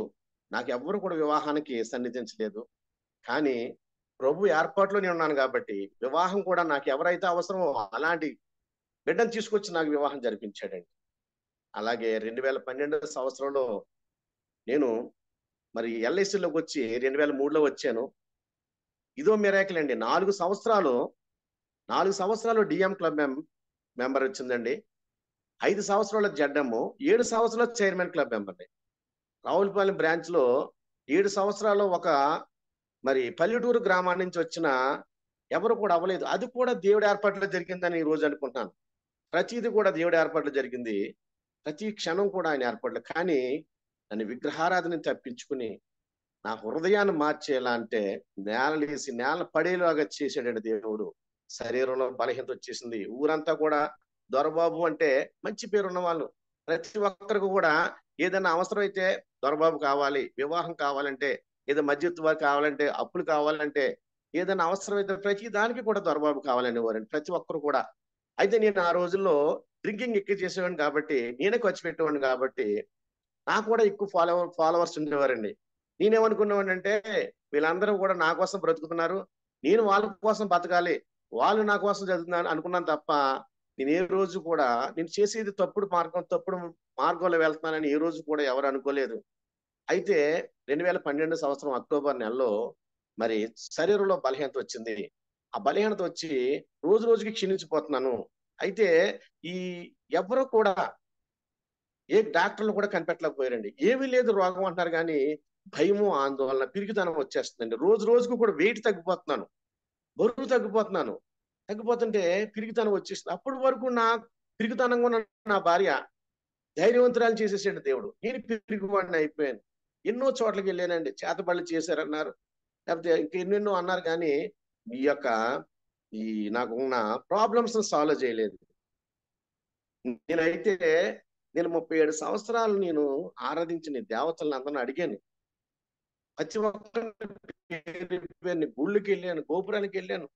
S7: నాకు ఎవ్వరు కూడా వివాహానికి సన్నిధించలేదు. కానీ ప్రభు ఏర్పాట్లో నేను ఉన్నాను కాబట్టి వివాహం కూడా నాకు ఎవరైతే అవసరమో అలాంటి బిడ్డను తీసుకొచ్చి నాకు వివాహం జరిపించాడండి. అలాగే 2012 సంవత్సరంలో నేను మరి ఎల్ఐసిలోకి వచ్చి 2003లో వచ్చాను. ఇదో మిరాకిల్ అండి. 4 సంవత్సరాలు డిఎం క్లబ్ మెంబర్ వచ్చిందండి. 5 సంవత్సరాల జడ్ఎం, 7 సంవత్సరాల chairman club member. Ravulapalem branch లో 7 సంవత్సరాలు ఒక మరి పల్లెటూరు గ్రామాన్ని నుంచి వచ్చిన ఎవరు కూడా అవ్వలేదు. అది కూడా దేవుడి ఏర్పాట్లో జరిగిందని ఈ రోజు అనుకుంటున్నాను. ప్రతిది కూడా దేవుడి ఏర్పాట్లో జరిగింది. ప్రతి క్షణం కూడా ఆయన ఏర్పాట్లు. కానీ నన్ను విగ్రహారాధన తప్పించుకుని నా హృదయాన్ని మార్చేలా అంటే నేల పడేలాగా చేసాడండి దేవుడు. శరీరంలో బలహీనత వచ్చేసింది. ఊరంతా కూడా దొరబాబు అంటే మంచి పేరున్న వాళ్ళు. ప్రతి ఒక్కరికి కూడా ఏదైనా అవసరం అయితే దొరబాబు కావాలి, వివాహం కావాలంటే, ఏదో మధ్యవర్తి వారు కావాలంటే, అప్పులు కావాలంటే, ఏదైనా అవసరం అయితే ప్రతి దానికి కూడా దొరబాబు కావాలనేవారండి ప్రతి ఒక్కరు కూడా. అయితే నేను ఆ రోజుల్లో డ్రింకింగ్ ఎక్కువ చేసేవాడిని కాబట్టి, నేనే ఖర్చు పెట్టేవాడిని కాబట్టి నాకు కూడా ఎక్కువ ఫాలోవర్స్ ఉండేవారండి. నేనేమనుకునేవాడిని అంటే వీళ్ళందరూ కూడా నా కోసం బ్రతుకుతున్నారు, నేను వాళ్ళ కోసం బతకాలి, వాళ్ళు నా కోసం చదువుతున్నారు అనుకున్నాను తప్ప నేను ఏ రోజు కూడా నేను చేసేది తప్పుడు మార్గంలో వెళ్తున్నానని ఏ రోజు కూడా ఎవరు అనుకోలేదు. అయితే 2012 సంవత్సరం అక్టోబర్ నెలలో మరి శరీరంలో బలహీనత వచ్చింది. ఆ బలహీనత వచ్చి రోజు రోజుకి క్షీణించిపోతున్నాను. అయితే ఈ ఎవరు కూడా ఏ డాక్టర్లు కూడా కనిపెట్టలేకపోయారండి. ఏమీ లేదు రోగం అంటారు కానీ భయము, ఆందోళన, పిరికితనం వచ్చేస్తుందండి. రోజు రోజుకు కూడా వెయిట్ తగ్గిపోతున్నాను. బరువు తగ్గిపోతుంటే పిరిగితనం వచ్చేసింది. అప్పటి వరకు నా పిరిగితనంగా ఉన్న నా భార్య ధైర్యవంతురాలు చేసేసాడు దేవుడు. నేను పిరిగివాడిని అయిపోయాను. ఎన్నో చోట్లకి వెళ్ళానండి, చేతబడులు చేశారన్నారు, లేకపోతే ఇంకెన్నెన్నో అన్నారు, కానీ ఈ నాకు ఉన్న ప్రాబ్లమ్స్ సాల్వ్ చేయలేదు. నేను 37 సంవత్సరాలు నేను ఆరాధించిన దేవతలను అందరిని అడిగాను. ప్రతి ఒక్కరిని గుళ్ళకి వెళ్ళాను, గోపురానికి వెళ్ళాను.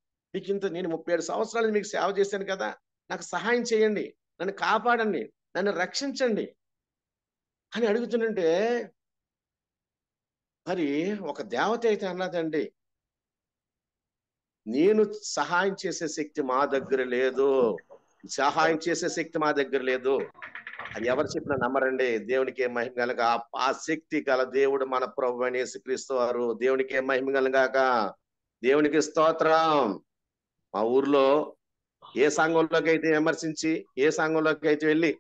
S7: నేను 37 సంవత్సరాలు మీకు సేవ చేశాను కదా, నాకు సహాయం చేయండి, నన్ను కాపాడండి, నన్ను రక్షించండి అని అడుగుతుంటే, మరి ఒక దేవత అయితే అన్నదండి, నేను సహాయం చేసే శక్తి మా దగ్గర లేదు, సహాయం చేసే శక్తి మా దగ్గర లేదు. అది ఎవరు చెప్పినా నమ్మరండి. దేవునికి ఏం మహిమ కలగా. ఆ శక్తి గల దేవుడు మన ప్రభువైన యేసుక్రీస్తు వారు. దేవునికి ఏం మహిమ కలగాక. దేవునికి స్తోత్రం. మా ఊర్లో ఏ సంఘంలోకి అయితే విమర్శించి, ఏ సంఘంలోకి అయితే వెళ్ళి,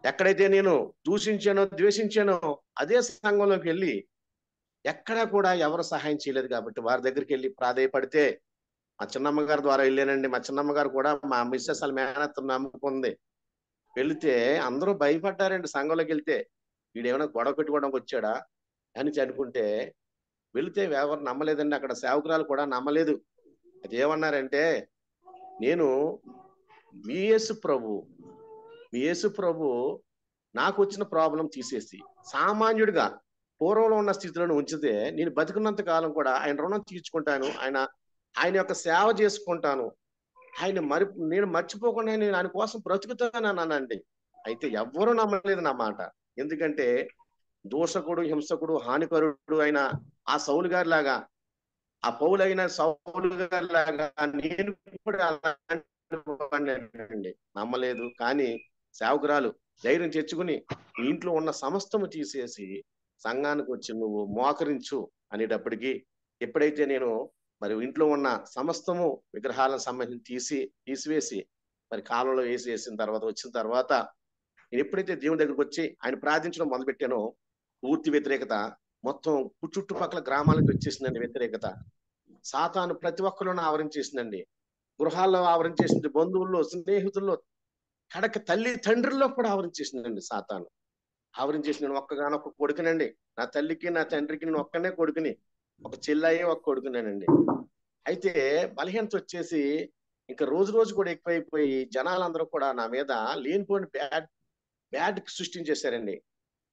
S7: ఎక్కడైతే నేను దూషించానో ద్వేషించానో అదే సంఘంలోకి వెళ్ళి ఎక్కడా కూడా ఎవరు సహాయం చేయలేదు. కాబట్టి వారి దగ్గరికి వెళ్ళి ప్రాధేయపడితే, మా చిన్నమ్మ గారి ద్వారా వెళ్ళానండి. మా చిన్నమ్మ గారు కూడా మా మిస్సెస్ వాళ్ళ మేనత్త నమ్ముకుంది. వెళితే అందరూ భయపడ్డారండి. సంఘంలోకి వెళ్తే వీడేమైనా గొడవ పెట్టుకోవడానికి వచ్చాడా అని అనుకుంటే, వెళితే ఎవరు నమ్మలేదండి. అక్కడ సేవకురాలు కూడా నమ్మలేదు. అది ఏమన్నారంటే, నేను మీ యేసు ప్రభు నాకు వచ్చిన ప్రాబ్లం తీసేసి సామాన్యుడిగా పూర్వంలో ఉన్న స్థితిలో ఉంచితే, నేను బతికున్నంత కాలం కూడా ఆయన రుణం తీర్చుకుంటాను, ఆయన యొక్క సేవ చేసుకుంటాను, నేను మర్చిపోకుండా నేను ఆయన కోసం బ్రతుకుతాను అన్నానండి. అయితే ఎవ్వరూ నమ్మలేదు నా మాట. ఎందుకంటే దూషకుడు, హింసకుడు, హానికరుడు అయిన ఆ సౌలు గారి లాగా, ఆ పౌలైన సౌలు గారి లాగా నేను కూడా అండి నమ్మలేదు. కానీ సేవకురాలు ధైర్యం తెచ్చుకుని ఇంట్లో ఉన్న సమస్తము తీసేసి సంఘానికి వచ్చి నువ్వు మోకరించు అనేటప్పటికి, ఎప్పుడైతే నేను మరి ఇంట్లో ఉన్న సమస్తము విగ్రహాలను సంబంధించి తీసివేసి మరి కాలంలో వేసిన తర్వాత వచ్చిన తర్వాత నేను ఎప్పుడైతే దేవుని దగ్గరకు వచ్చి ఆయన ప్రార్థించడం మొదలుపెట్టానో, పూర్తి వ్యతిరేకత మొత్తం చుట్టుపక్కల గ్రామాలకు వచ్చేసిందండి. వ్యతిరేకత సాతాను ప్రతి ఒక్కరిలోనూ ఆవరించేసిందండి. గృహాల్లో ఆవరించేసింది, బంధువుల్లో, స్నేహితుల్లో, కడక తల్లి తండ్రుల్లో కూడా ఆవరించేసిందండి సాతాను. ఆవరించేసి నేను ఒక్కగానొక్క కొడుకునండి. నా తల్లికి నా తండ్రికి నేను ఒక్కనే కొడుకుని, ఒక చెల్లయ్యే ఒక కొడుకునేనండి. అయితే బలహీనత వచ్చేసి ఇంకా రోజు రోజు కూడా ఎక్కువైపోయి జనాలందరూ కూడా నా మీద లేనిపోయిన బ్యాడ్ సృష్టించేశారండి.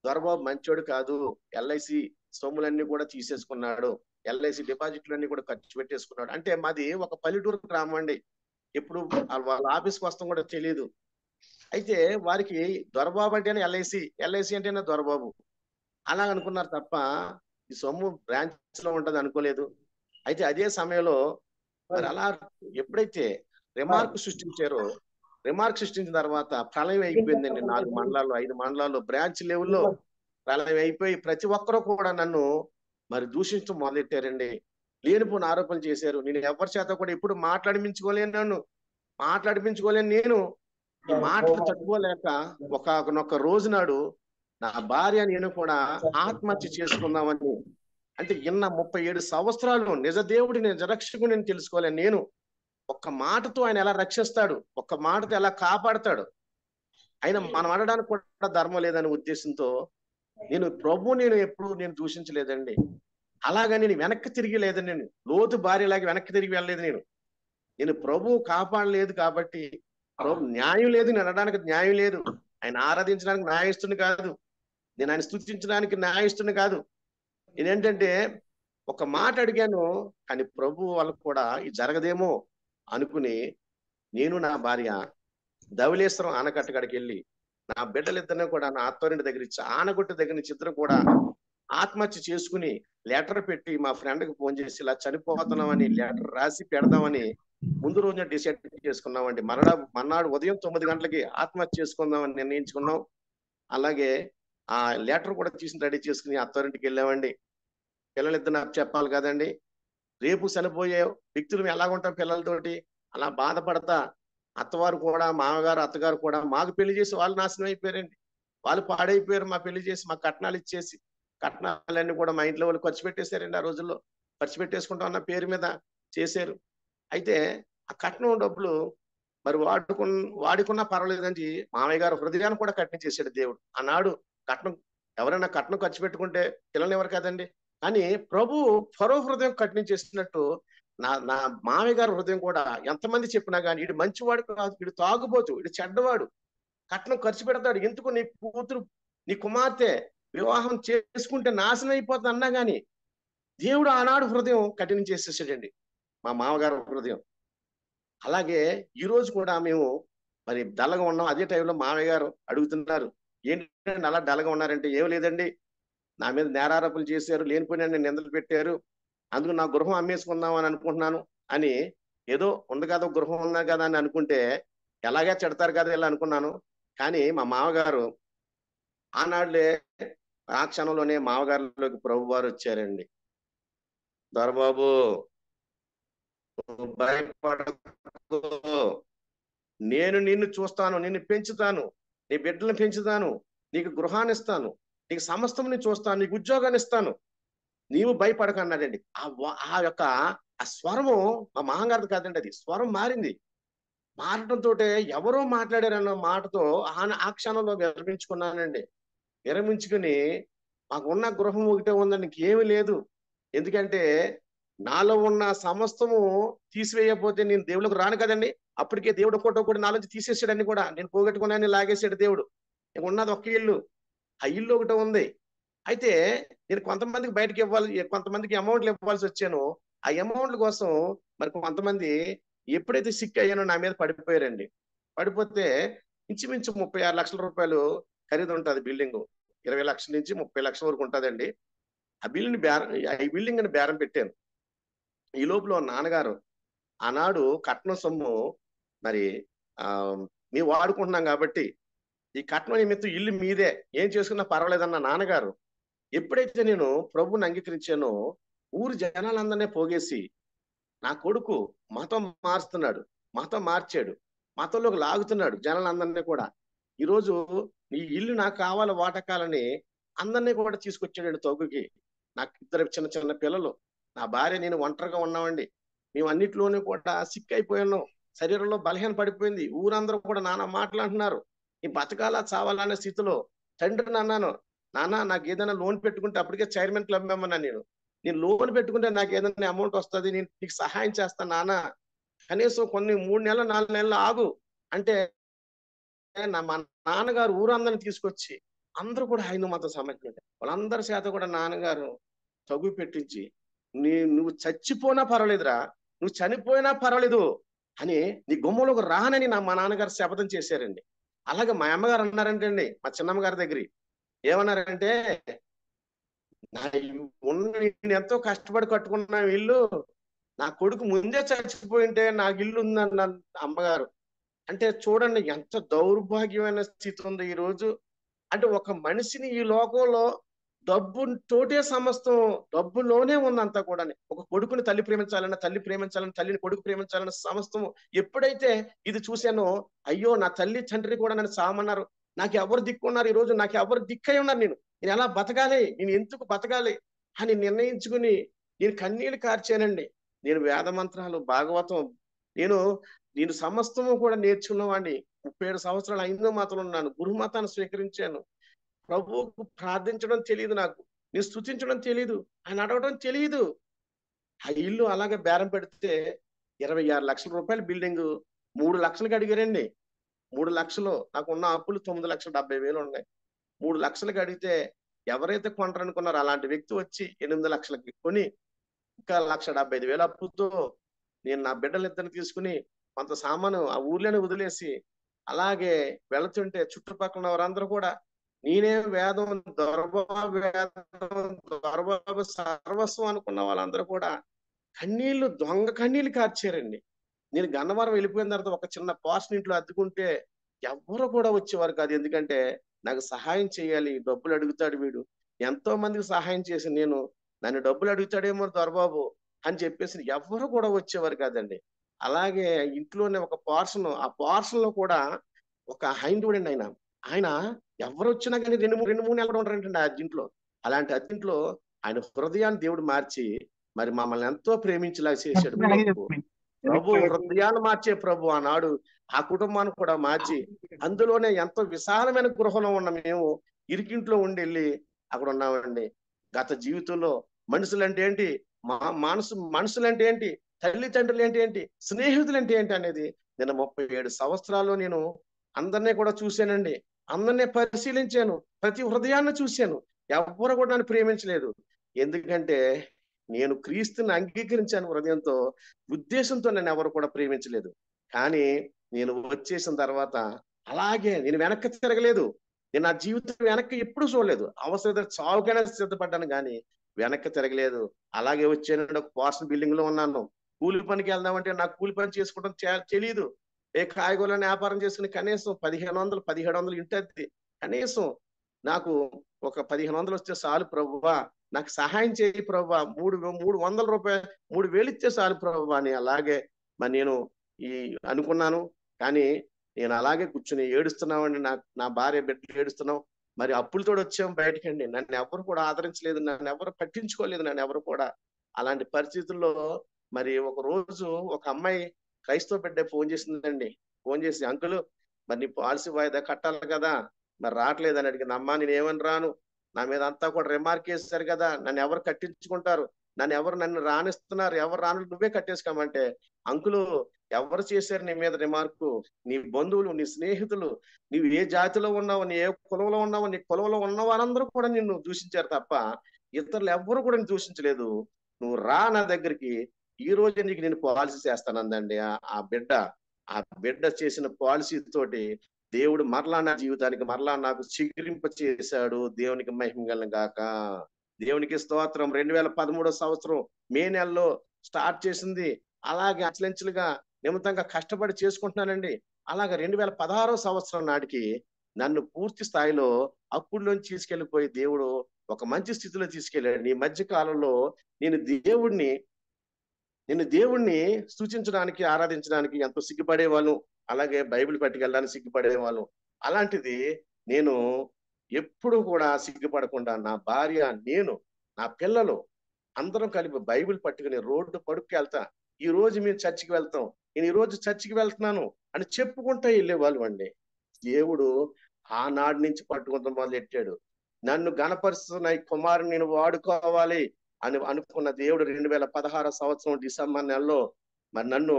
S7: దొరబాబు మంచోడు కాదు, ఎల్ఐసి సొమ్ములన్నీ కూడా తీసేసుకున్నాడు, ఎల్ఐసి డిపాజిట్లన్నీ కూడా ఖర్చు పెట్టేసుకున్నాడు. అంటే మాది ఒక పల్లెటూరు గ్రామం అండి. ఎప్పుడు వాళ్ళ ఆఫీస్కి వస్తాం కూడా తెలియదు. అయితే వారికి దొరబాబు అంటేనే ఎల్ఐసి అంటేనే దొరబాబు అలా అనుకున్నారు తప్ప ఈ సొమ్ము బ్రాంచ్ లో ఉంటది అనుకోలేదు. అయితే అదే సమయంలో మరి అలా ఎప్పుడైతే రిమార్క్ సృష్టించిన తర్వాత ప్రళయం అయిపోయిందండి. 4 మండలాల్లో 5 మండలాల్లో బ్రాంచ్ లెవెల్లో ప్రళయం అయిపోయి ప్రతి ఒక్కరూ కూడా నన్ను మరి దూషించడం మొదలెట్టారండి. లేనిపోయిన ఆరోపణలు చేశారు. నేను ఎవరి చేత కూడా ఎప్పుడు మాట్లాడిపించుకోలేను. నేను ఈ మాటలు తట్టుకోలేక ఒకనొక రోజు నాడు నా భార్య నేను కూడా ఆత్మహత్య చేసుకుందామని, అంటే 37 సంవత్సరాలు నిజ దేవుడిని నిజ రక్షకుడిని తెలుసుకోలేను. నేను ఒక్క మాటతో ఆయన ఎలా రక్షిస్తాడు, ఒక్క మాటతో ఎలా కాపాడతాడు, ఆయన మనం అనడానికి కూడా ధర్మం లేదనే ఉద్దేశంతో నేను ఎప్పుడు దూషించలేదండి. అలాగా నేను వెనక్కి తిరిగి లేదండి. నేను లోతు భార్యలాగా వెనక్కి తిరిగి వెళ్ళలేదు. నేను ప్రభు కాపాడలేదు కాబట్టి, ప్రభు న్యాయం లేదు, నేను అనడానికి న్యాయం లేదు, ఆయన ఆరాధించడానికి న్యాయస్తుని కాదు, నేను ఆయన స్తుతించడానికి న్యాయస్తుని కాదు. నేనేంటంటే ఒక మాట అడిగాను, కానీ ప్రభు వాళ్ళకు కూడా ఇది జరగదేమో అనుకుని నేను నా భార్య ధవళేశ్వరం ఆనకట్ట కాడికి వెళ్ళి నా బిడ్డలిద్దరిని కూడా నా అత్తవారింటి దగ్గర ఇచ్చి, ఆనగొట్టు దగ్గర నుంచి ఇద్దరు కూడా ఆత్మహత్య చేసుకుని లెటర్ పెట్టి మా ఫ్రెండ్కి ఫోన్ చేసి ఇలా చనిపోతున్నామని లెటర్ రాసి పెడదామని ముందు రోజున డిసైడ్ చేసుకున్నామండి. మర్నాడు ఉదయం 9 గంటలకి ఆత్మహత్య చేసుకుందామని నిర్ణయించుకున్నాం. అలాగే ఆ లెటర్ కూడా తీసి రెడీ చేసుకుని అత్తవారింటికి వెళ్ళామండి. పిల్లలిద్దరు నాకు చెప్పాలి కదండి, రేపు చనిపోయే వ్యక్తులు ఎలాగుంటాం పిల్లలతోటి, అలా బాధపడతా అత్తవారు కూడా, మామగారు అత్తగారు కూడా మాకు పెళ్లి చేసి వాళ్ళు నాశనం అయిపోయారండి. వాళ్ళు పాడైపోయారు. మా పెళ్లి చేసి మా కట్నాలు ఇచ్చేసి, కట్నాలన్నీ కూడా మా ఇంట్లో వాళ్ళు ఖర్చు పెట్టేశారండి. ఆ రోజుల్లో ఖర్చు పెట్టేసుకుంటాం అన్న పేరు మీద చేశారు. అయితే ఆ కట్నం డబ్బులు మరి వాడుకున్నా పర్వాలేదని మామయ్య గారు హృదయాన్ని కూడా కట్నం చేశాడు దేవుడు. ఆనాడు కట్నం ఎవరైనా కట్నం ఖర్చు పెట్టుకుంటే పిల్లలు ఎవరు కదండి, కానీ ప్రభు ఫరో హృదయం కట్నం చేసినట్టు నా మామయ్య గారి హృదయం కూడా ఎంతమంది చెప్పినా కానీ వీడు మంచివాడు కాదు, వీడు తాగుబోతు, వీడు చెడ్డవాడు, కట్నం ఖర్చు పెడతాడు, ఎందుకు నీ కూతురు నీ కుమార్తె వివాహం చేసుకుంటే నాశనం అయిపోతుంది అన్నా కానీ దేవుడు ఆనాడు హృదయం కఠినం చేసేసాడండి మా మామగారు హృదయం. అలాగే ఈ రోజు కూడా మేము మరి డల్లగా ఉన్నాం. అదే టైంలో మామయ్య గారు అడుగుతున్నారు, ఏంటంటే అలా డల్లగా ఉన్నారంటే, ఏం లేదండి, నా మీద నేరారోపణలు చేశారు, లేనిపోయిన నిందలు పెట్టారు, అందుకు నా గృహం అమ్మేసుకుందాం అని అనుకుంటున్నాను అని, ఏదో ఉంది కదా గృహం ఉన్నా కదా అని అనుకుంటే ఎలాగే చెడతారు కదా ఇలా అనుకున్నాను. కానీ మా మామగారు ఆనాడులే ఆ క్షణంలోనే మామగారిలోకి ప్రభు వారు వచ్చారండి. దొరబాబు భయపడకు, నేను నిన్ను చూస్తాను, నిన్ను పెంచుతాను, నీ బిడ్డలను పెంచుతాను, నీకు గృహాన్ని ఇస్తాను, నీకు సమస్తం నేను చూస్తాను, నీకు ఉద్యోగాన్ని ఇస్తాను, నీవు భయపడకన్నాడండి. ఆ యొక్క ఆ స్వరము మా మామగారిది కాదండి, అది స్వరం మారింది. మారడంతో ఎవరో మాట్లాడారన్న మాటతో ఆ క్షణంలో విరమించుకున్నానండి. విరమించుకుని మాకు ఉన్న గృహం ఒకటే ఉందండి, ఇంకేమీ లేదు. ఎందుకంటే నాలో ఉన్న సమస్తము తీసివేయకపోతే నేను దేవుళ్ళకు రాను కదండి. అప్పటికే దేవుడు ఒక్కొక్కటి నాలోంచి తీసేసాడని కూడా, నేను పోగొట్టుకున్నాను లాగేసాడు దేవుడు. నేను ఉన్నది ఒక్క ఇల్లు, ఆ ఇల్లు ఒకటి ఉంది. అయితే నేను కొంతమందికి బయటకి కొంతమందికి అమౌంట్లు ఇవ్వాల్సి వచ్చాను. ఆ అమౌంట్ల కోసం మరి కొంతమంది ఎప్పుడైతే సిక్ అయ్యానో నా మీద పడిపోయారండి. పడిపోతే ఇంచుమించు 36 లక్షల రూపాయలు ఖరీదు ఉంటుంది బిల్డింగ్. 20 లక్షల నుంచి 30 లక్షల వరకు ఉంటుందండి. ఆ బిల్డింగ్ ని బేరం పెట్టాను. ఈ లోపల నాన్నగారు ఆనాడు కట్నం సొమ్ము మరి మేము వాడుకుంటున్నాం కాబట్టి ఈ కట్నం నిమిత్తం ఇల్లు మీదే, ఏం చేసుకున్నా పర్వాలేదన్న నాన్నగారు ఎప్పుడైతే నేను ప్రభువుని అంగీకరించానో ఊరు జనాలందరినీ పోగేసి నా కొడుకు మతం మారుస్తున్నాడు, మతం మార్చాడు, మతంలోకి లాగుతున్నాడు జనాలందరినీ కూడా. ఈరోజు నీ ఇల్లు నాకు కావాలి వాటకాలని అందరినీ కూడా తీసుకొచ్చాడు తొగుకి. నాకు 2 చిన్న చిన్న పిల్లలు, నా భార్య, నేను ఒంటరిగా ఉన్నామండి. మేము అన్నిట్లోనూ కూడా సిక్ అయిపోయాను, శరీరంలో బలహీన పడిపోయింది. ఊరందరూ కూడా నాన్న మాట్లాడుతున్నారు, నీ బతకాలా చావాలా అనే స్థితిలో. తండ్రిని అన్నాను, నాన్న నాకు ఏదైనా లోన్ పెట్టుకుంటే, అప్పటికే చైర్మన్ క్లబ్ మెంబర్ నేను లోన్ పెట్టుకుంటే నాకు ఏదైనా అమౌంట్ వస్తుంది, నేను నీకు సహాయం చేస్తాను నాన్న, కనీసం కొన్ని 3 నెలలు 4 నెలలు ఆగు అంటే మా నాన్నగారు ఊరందరిని తీసుకొచ్చి అందరూ కూడా హైందవ మతం సంబంధించిన వాళ్ళందరి చేత కూడా నాన్నగారు తగు పెట్టించి, నువ్వు చచ్చిపోయినా పర్వాలేదురా, నువ్వు చనిపోయినా పర్వాలేదు అని నీ గుమ్మలోకి రానని మా నాన్నగారు శపథం చేశారండి. అలాగే మా అమ్మగారు అన్నారంటే అండి, మా చిన్నమ్మ గారి దగ్గర ఏమన్నారంటే, నేను ఎంతో కష్టపడి కట్టుకున్నా ఇల్లు, నా కొడుకు ముందే చచ్చిపోయింటే నాకు ఇల్లు ఉందన్న అమ్మగారు. అంటే చూడండి ఎంత దౌర్భాగ్యమైన స్థితి ఉంది ఈ రోజు. అంటే ఒక మనిషిని ఈ లోకంలో డబ్బు తోటే సమస్తం, డబ్బులోనే ఉందంతా కూడా. ఒక కొడుకుని తల్లి ప్రేమించాలన్నా, తల్లి ప్రేమించాలని, తల్లిని కొడుకు ప్రేమించాలన్న సమస్తం ఎప్పుడైతే ఇది చూశానో, అయ్యో నా తల్లి తండ్రి కూడా నన్ను సామన్నారు, నాకు ఎవరు దిక్కున్నారు, ఈ రోజు నాకు ఎవరు దిక్కై ఉన్నారు, నేను ఎలా బతకాలి, నేను ఎందుకు బతకాలి అని నిర్ణయించుకుని నేను కన్నీళ్ళు కార్చానండి. నేను వేద మంత్రాలు, భాగవతం, నేను సమస్తము కూడా నేర్చుకున్నవాడిని. 37 సంవత్సరాలు హైందవ మతంలో ఉన్నాను, గురు మతాన్ని స్వీకరించాను. ప్రభువుకు ప్రార్థించడం తెలియదు నాకు, నేను స్తుతించడం తెలియదు, ఆయన అడగడం తెలియదు. ఆ ఇల్లు అలాగే బేరం పెడితే 26 లక్షల రూపాయల బిల్డింగ్ 3 లక్షలకి అడిగారండి. 3 లక్షలు, నాకున్న అప్పులు 9,70,000 ఉన్నాయి. 3 లక్షలకి అడిగితే ఎవరైతే కొంటారనుకున్నారో అలాంటి వ్యక్తి వచ్చి 8 లక్షలకి కొని ఇంకా 1,75,000 అప్పుతో నేను నా బిడ్డలిద్దరిని తీసుకుని కొంత సామాను ఆ ఊర్లోనే వదిలేసి అలాగే వెళుతుంటే చుట్టుపక్కల వారందరూ కూడా నేనే వేదం, దొరబాబు సర్వస్వం అనుకున్న వాళ్ళందరూ కూడా దొంగ కన్నీళ్లు కార్చారండి. నేను గన్నవరం వెళ్ళిపోయిన తర్వాత ఒక చిన్న పోర్షన్ ఇంట్లో అద్దుకుంటే ఎవరు కూడా వచ్చేవారు కాదు. ఎందుకంటే నాకు సహాయం చేయాలి, డబ్బులు అడుగుతాడు వీడు, ఎంతో మందికి సహాయం చేసి నన్ను డబ్బులు అడుగుతాడేమో దొరబాబు అని చెప్పేసి ఎవరు కూడా వచ్చేవారు కాదండి. అలాగే ఇంట్లోనే ఒక పోర్షన్, ఆ పోర్షన్ లో కూడా ఒక హైందువుడండి ఆయన ఎవరు వచ్చినా కానీ 2-3 నెలలు ఉంటారంటండి ఆ అద్దింట్లో. అలాంటి అద్దింట్లో ఆయన హృదయాన్ని దేవుడు మార్చి మరి మమ్మల్ని ఎంతో ప్రేమించేలా చేశాడు. ప్రభు హృదయాన్ని మార్చే ప్రభు ఆనాడు ఆ కుటుంబాన్ని కూడా మార్చి అందులోనే ఎంతో విశాలమైన గృహంలో ఉన్న మేము ఇరికింట్లో ఉండి అక్కడ ఉన్నామండి. గత జీవితంలో మనుషులంటే ఏంటి, మనుషులంటే ఏంటి, తల్లిదండ్రులు ఏంటి, స్నేహితులు ఏంటి అనేది నేను 37 సంవత్సరాల్లో నేను అందరినీ కూడా చూశానండి. అందరినీ పరిశీలించాను, ప్రతి హృదయాన్ని చూశాను. ఎవరు కూడా నన్ను ప్రేమించలేదు. ఎందుకంటే నేను క్రీస్తుని అంగీకరించాను హృదయంతో, ఉద్దేశంతో నన్ను ఎవరు కూడా ప్రేమించలేదు. కానీ నేను వచ్చేసిన తర్వాత అలాగే నేను వెనక్కి తిరగలేదు. నేను నా జీవితం వెనక్కి ఎప్పుడు చూడలేదు. అవసరం చావుకైనా సిద్ధపడ్డాను కానీ వెనక్కి తిరగలేదు. అలాగే వచ్చాను. ఒక పోర్షన్ బిల్డింగ్ లో ఉన్నాను. కూలి పనికి వెళ్దామంటే నాకు కూలి పని చేసుకోవడం తెలియదు. ఏ కాయగూరలను వ్యాపారం చేసుకుని కనీసం 1500 1700 ఇంటి కనీసం నాకు ఒక 1500 వస్తే చాలు ప్రభువా, నాకు సహాయం చేయి ప్రభువా, 300 రూపాయలు 3000 ఇస్తే చాలు ప్రభువా అని అలాగే మరి నేను అనుకున్నాను. కానీ నేను అలాగే కూర్చుని ఏడుస్తున్నామండి. నా భార్య బిడ్డలు ఏడుస్తున్నాం. మరి అప్పులతో వచ్చాము బయటకండి. నన్ను ఎవరు కూడా ఆదరించలేదు, నన్ను ఎవరు పట్టించుకోలేదు, నన్ను ఎవరు కూడా. అలాంటి పరిస్థితుల్లో మరి ఒక రోజు ఒక అమ్మాయి క్రైస్తవ బిడ్డ ఫోన్ చేసిందండి. ఫోన్ చేసి, అంకుల్ మరి నీ పాలసీ వాయిదా కట్టాలి కదా, మరి రావట్లేదని అడిగింది. అమ్మా నేను ఏమని రాను, నా మీద అంతా కూడా రిమార్క్ చేశారు కదా, నన్ను ఎవరు కట్టించుకుంటారు, నన్ను రానిస్తున్నారు, ఎవరు రాను నువ్వే కట్టేసుకోమంటే, అంకులు ఎవరు చేశారు నీ మీద రిమార్కు, నీ బంధువులు, నీ స్నేహితులు, నీవు ఏ జాతిలో ఉన్నావు, నీ ఏ కులంలో ఉన్నావు, నీ కులంలో ఉన్న వారందరూ కూడా నిన్ను దూషించారు తప్ప ఇతరులు ఎవ్వరు కూడా నిన్ను దూషించలేదు. నువ్వు రా నా దగ్గరికి, ఈ రోజే నీకు నేను పాలసీ చేస్తానందండి. ఆ బిడ్డ చేసిన పాలసీ తోటి దేవుడు మరలా నా జీవితానికి మరలా నాకు చిగురింప చేశాడు. దేవునికి మహిమ కలుగును గాక. దేవునికి స్తోత్రం. 2013 సంవత్సరం మే నెలలో స్టార్ట్ చేసింది. అలాగే అంచెలంచెలుగా నిమిత్తంగా కష్టపడి చేసుకుంటున్నానండి. అలాగే 2016 సంవత్సరం నాటికి నన్ను పూర్తి స్థాయిలో అప్పుడులోంచి తీసుకెళ్లిపోయి దేవుడు ఒక మంచి స్థితిలో తీసుకెళ్ళాడు. ఈ మధ్య కాలంలో నేను దేవుణ్ణి స్తుతించడానికి, ఆరాధించడానికి ఎంతో సిగ్గుపడేవాళ్ళు. అలాగే బైబిల్ పట్టుకెళ్ళడానికి సిగ్గుపడేవాళ్ళు. అలాంటిది నేను ఎప్పుడు కూడా సిగ్గుపడకుండా నా భార్య, నేను, నా పిల్లలు అందరం కలిపి బైబిల్ పట్టుకుని రోడ్డు పడుక్కి వెళ్తా. ఈ రోజు మేము చర్చికి వెళ్తాం, నేను ఈ రోజు చర్చికి వెళ్తున్నాను అని చెప్పుకుంటా వెళ్ళేవాళ్ళు అండి. దేవుడు ఆనాడు నుంచి పట్టుకుంటూ మొదలెట్టాడు. నన్ను గణపరుస్తున్న ఈ కుమారుని నేను వాడుకోవాలి అని అనుకున్న దేవుడు 2016 సంవత్సరం డిసెంబర్ నెలలో మరి నన్ను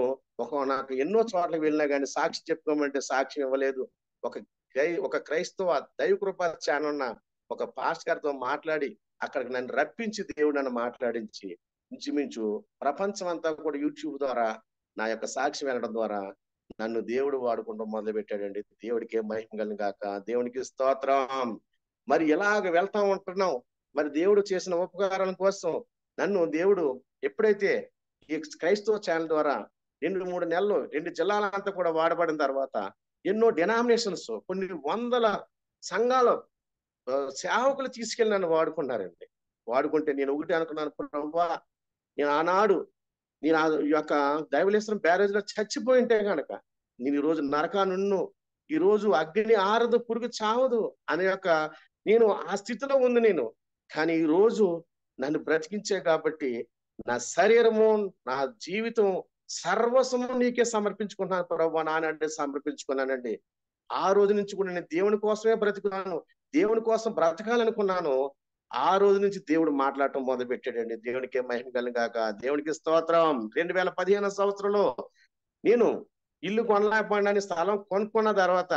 S7: నాకు ఎన్నో చోట్లకి వెళ్ళినా కానీ సాక్షి చెప్పుకోమంటే సాక్ష్యం ఇవ్వలేదు. ఒక క్రైస్తవ దైవకృప ఛానల్ ఒక పాస్టర్ గారితో మాట్లాడి అక్కడికి నన్ను రప్పించి దేవుడు నన్ను మాట్లాడించి ఇంచుమించు ప్రపంచం అంతా కూడా యూట్యూబ్ ద్వారా నా యొక్క సాక్షి వినడం ద్వారా నన్ను దేవుడు వాడుకుంటూ మొదలు పెట్టాడండి. దేవుడికి మహిమ కలుగును గాక. దేవునికి స్తోత్రం. మరి ఎలాగ వెళ్తా ఉంటున్నాం, మరి దేవుడు చేసిన ఉపకారాల కోసం నన్ను దేవుడు ఎప్పుడైతే ఈ క్రైస్తవ ఛానల్ ద్వారా 2-3 నెలలు 2 జిల్లాలంతా కూడా వాడబడిన తర్వాత ఎన్నో డినామినేషన్స్, కొన్ని వందల సంఘాల సేవకులు తీసుకెళ్ళి నన్ను వాడుకున్నారండి. వాడుకుంటే నేను ఒకటి అనుకున్నాను, ప్రభువా నేను ఆనాడు నేను ఆ యొక్క దైవలేశ్వరం బ్యారేజ్ లో చచ్చిపోయింటే కనుక నేను ఈ రోజు నరకానున్ను, ఈ రోజు అగ్ని ఆరదు, పురుగు చావదు అనే నేను ఆ స్థితిలో ఉంది నేను. కానీ ఈ రోజు నన్ను బ్రతికించే కాబట్టి నా శరీరము, నా జీవితం, సర్వస్వము నీకే సమర్పించుకున్నాను ప్రభువా నానంటే సమర్పించుకున్నానండి. ఆ రోజు నుంచి కూడా నేను దేవుని కోసమే బ్రతుకున్నాను, దేవుని కోసం బ్రతకాలనుకున్నాను. ఆ రోజు నుంచి దేవుడు మాట్లాడటం మొదలు పెట్టాడండి. దేవునికి మహిమ కలుగును గాక. దేవునికి స్తోత్రం. 2015 సంవత్సరంలో నేను ఇల్లు కొనలేకపోయినా స్థలం కొనుక్కున్న తర్వాత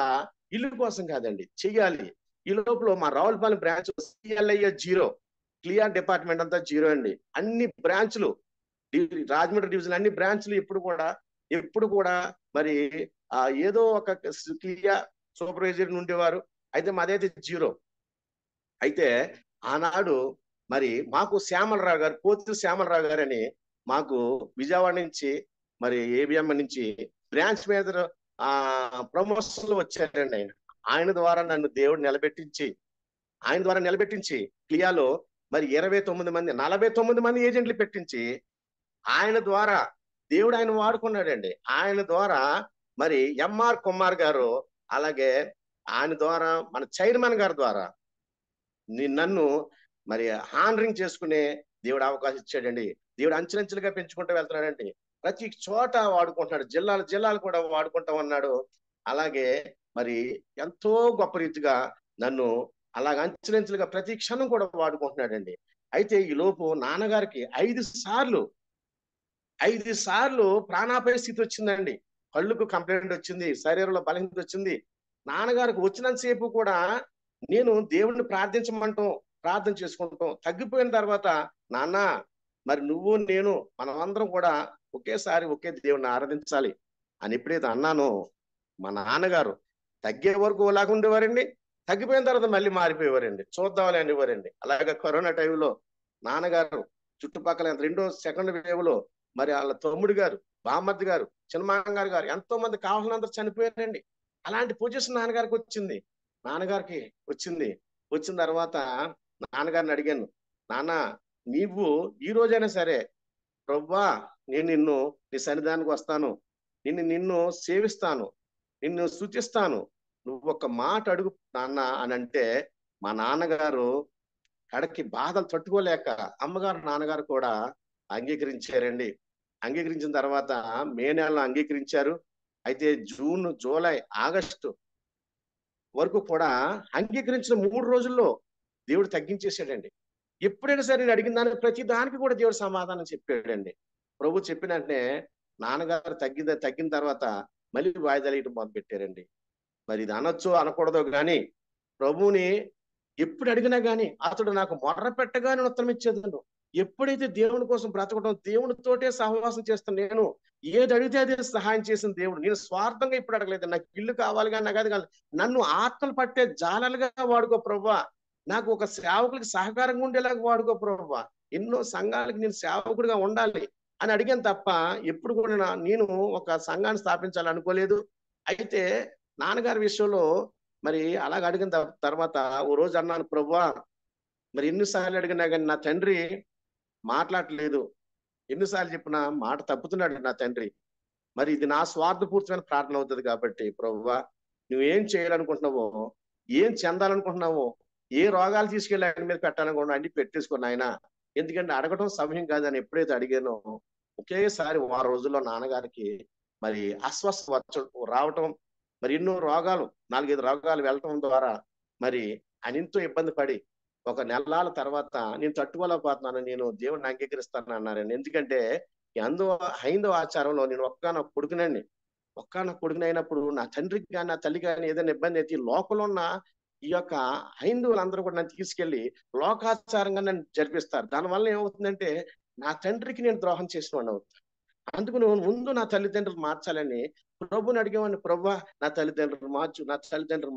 S7: ఇల్లు కోసం కాదండి, చెయ్యాలి. ఈ లోపల మా Ravulapalem branch CLIA 0, clear department అంతా 0 అండి. అన్ని బ్రాంచ్లు, రాజమండ్రి డివిజన్ అన్ని బ్రాంచ్లు ఎప్పుడు కూడా మరి ఏదో ఒక క్లియర్ సూపర్వైజర్ ఉండేవారు. అయితే మాదైతే 0. అయితే ఆనాడు మరి మాకు శ్యామలరావు గారు, పోతు శ్యామలరావు గారు అని మాకు విజయవాడ నుంచి మరి ABM నుంచి బ్రాంచ్ మీద ప్రమోషన్లు వచ్చారండి. ఆయన ద్వారా నన్ను దేవుడు నిలబెట్టించి క్లియాలో మరి 49 మంది ఏజెంట్లు పెట్టించి ఆయన ద్వారా దేవుడు ఆయన వాడుకున్నాడండి. ఆయన ద్వారా మరి MR కుమార్ గారు, అలాగే ఆయన ద్వారా మన చైర్మన్ గారి ద్వారా నన్ను మరి హానరింగ్ చేసుకునే దేవుడు అవకాశం ఇచ్చాడండి. దేవుడు అంచెలంచెలుగా పెంచుకుంటూ వెళ్తున్నాడండి. ప్రతి చోట వాడుకుంటున్నాడు, జిల్లాలు కూడా వాడుకుంటాం అన్నాడు. అలాగే మరి ఎంతో గొప్ప రీతిగా నన్ను అలాగ అంచెలంచెలుగా ప్రతి క్షణం కూడా వాడుకుంటున్నాడండి. అయితే ఈ లోపు నాన్నగారికి 5 సార్లు ప్రాణాపాయ స్థితి వచ్చిందండి. కళ్ళుకు కంప్లైంట్ వచ్చింది, శరీరంలో బలహీనత వచ్చింది. నాన్నగారికి వచ్చినంతసేపు కూడా నేను దేవుణ్ణి ప్రార్థన చేసుకుంటాం. తగ్గిపోయిన తర్వాత నాన్న మరి నువ్వు నేను మనమందరం కూడా ఒకేసారి ఒకే దేవుణ్ణి ఆరాధించాలి అని ఎప్పుడైతే అన్నానో మా నాన్నగారు తగ్గే వరకు అలాగ ఉండేవారండి, తగ్గిపోయిన తర్వాత మళ్ళీ మారిపోయేవారండి, చూద్దామని అనేవారండి. అలాగే కరోనా టైంలో నాన్నగారు చుట్టుపక్కల సెకండ్ వేవ్ లో మరి వాళ్ళ తమ్ముడు గారు, బామ్మర్ది గారు, చిన్నమాంగారు గారు ఎంతో మంది కావాలనందరూ చనిపోయారండి. అలాంటి పొజిషన్ నాన్నగారికి వచ్చింది. వచ్చిన తర్వాత నాన్నగారిని అడిగాను, నాన్న నీవు ఈ రోజైనా సరే ప్రభువా నేను నీ సన్నిధానికి వస్తాను, నిన్ను సేవిస్తాను, నిన్ను స్తుతిస్తాను, నువ్వు ఒక మాట అడుగు నాన్న అని అంటే మా నాన్నగారు కడకి బాధలు తట్టుకోలేక అమ్మగారు నాన్నగారు కూడా అంగీకరించారండి. అంగీకరించిన తర్వాత మే నెలలో అంగీకరించారు. అయితే జూన్, జూలై, ఆగస్టు వరకు కూడా అంగీకరించిన 3 రోజుల్లో దేవుడు తగ్గించేసాడండి. ఎప్పుడైనా సరే నేను అడిగిన దానికి ప్రతి దానికి కూడా దేవుడు సమాధానం చెప్పాడండి. ప్రభు చెప్పిన వెంటనే నాన్నగారు తగ్గిన తర్వాత మళ్ళీ వాయిదాలు వేయడం మొదలు పెట్టారండి. మరి ఇది అనొచ్చో అనకూడదో కానీ ప్రభువుని ఎప్పుడు అడిగినా కానీ అతడు నాకు మొర్ర పెట్టగానే ఉత్తరం ఇచ్చేదను. ఎప్పుడైతే దేవుని కోసం బ్రతకడం, దేవునితోటే సహవాసం చేస్తాను, నేను ఏది అడిగితే అదే సహాయం చేసిన దేవుడు. నేను స్వార్థంగా ఇప్పుడు అడగలేదు, నాకు ఇల్లు కావాలి కానీ నాకు అది కాదు, నన్ను ఆత్మలు పట్టే జాలలుగా వాడుకో ప్రభువా, నాకు ఒక సేవకులకి సహకారంగా ఉండేలాగా వాడుకో ప్రభువా, ఎన్నో సంఘాలకి నేను సేవకుడిగా ఉండాలి అని అడిగాను తప్ప ఎప్పుడు కూడా నేను ఒక సంఘాన్ని స్థాపించాలనుకోలేదు. అయితే నాన్నగారి విషయంలో మరి అలాగ అడిగిన తర్వాత ఓ రోజు అన్నాను, ప్రభువా మరి ఎన్నిసార్లు అడిగినా కానీ నా తండ్రి మాట్లాడలేదు, ఎన్నిసార్లు చెప్పినా మాట తప్పుతున్నాడు నా తండ్రి. మరి ఇది నా స్వార్థపూర్తమైన ప్రార్థన అవుతుంది కాబట్టి ప్రభువా నువ్వేం చేయాలనుకుంటున్నావో, ఏం చెందాలనుకుంటున్నావో, ఏ రోగాలు తీసుకెళ్ళి ఆయన మీద పెట్టాలనుకుంటున్నా అన్ని పెట్టేసుకుని ఆయన, ఎందుకంటే అడగటం సమయం కాదని ఎప్పుడైతే అడిగానో ఒకేసారి 6 రోజుల్లో నాన్నగారికి మరి అస్వస్థ రావటం, మరి ఎన్నో రోగాలు 4-5 రోగాలు వెళ్ళటం ద్వారా మరి ఆయన ఎంతో ఇబ్బంది పడి ఒక నెలల తర్వాత నేను తట్టుకోలేకపోతున్నాను, నేను దేవుడిని అంగీకరిస్తాను అన్నారండి. ఎందుకంటే హైందవ ఆచారంలో నేను ఒక్కనొక్క కొడుకుని అయినప్పుడు నా తండ్రికి కానీ నా తల్లి కానీ ఏదైనా ఇబ్బంది అయితే లోకంలో ఉన్న ఈ యొక్క హైందువులందరూ కూడా నన్ను తీసుకెళ్లి లోకాచారంగా నన్ను జరిపిస్తారు. దానివల్ల ఏమవుతుందంటే నా తండ్రికి నేను ద్రోహం చేసిన వాడిని అవుతాను. అందుకు నువ్వు ముందు నా తల్లిదండ్రులు మార్చాలని ప్రభుని అడిగేవాడిని, ప్రభువా నా తల్లిదండ్రులు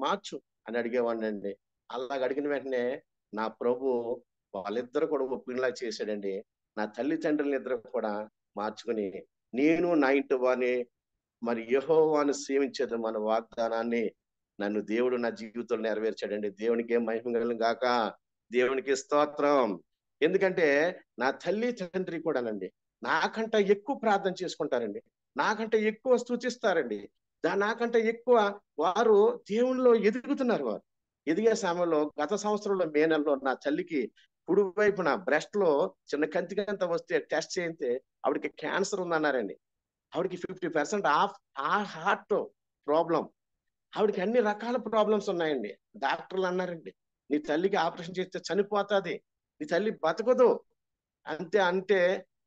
S7: మార్చు అని అడిగేవాడిని అండి. అలాగ అడిగిన వెంటనే నా ప్రభు వాళ్ళిద్దరు కూడా ఒప్పినలా చేశాడండి. నా తల్లిదండ్రులని ఇద్దరు కూడా మార్చుకుని నేను నా ఇంటి వారిని మరి యెహోవాను సేవించేది మన వాగ్దానాన్ని నన్ను దేవుడు నా జీవితంలో నెరవేర్చాడండి. దేవునికి మహిమ కలుగును గాక, దేవునికి స్తోత్రం. ఎందుకంటే నా తల్లి తండ్రి కూడానండి నాకంటే ఎక్కువ ప్రార్థన చేసుకుంటారండి, నాకంటే ఎక్కువ స్తుతిస్తారండి, నాకంటే ఎక్కువ వారు దేవునిలో ఎదుగుతున్నారు. వారు ఎదిగే సమయంలో గత సంవత్సరంలో మే నెలలో నా తల్లికి కుడి వైపున బ్రెస్ట్ లో చిన్న కంతికంత వస్తే టెస్ట్ చేయితే ఆవిడకి క్యాన్సర్ ఉందన్నారండి. ఆవిడకి 50% హార్ట్ ప్రాబ్లం, ఆవిడకి అన్ని రకాల ప్రాబ్లమ్స్ ఉన్నాయండి. డాక్టర్లు అన్నారండి నీ తల్లికి ఆపరేషన్ చేస్తే చనిపోతుంది, నీ తల్లి బతకదు. అంటే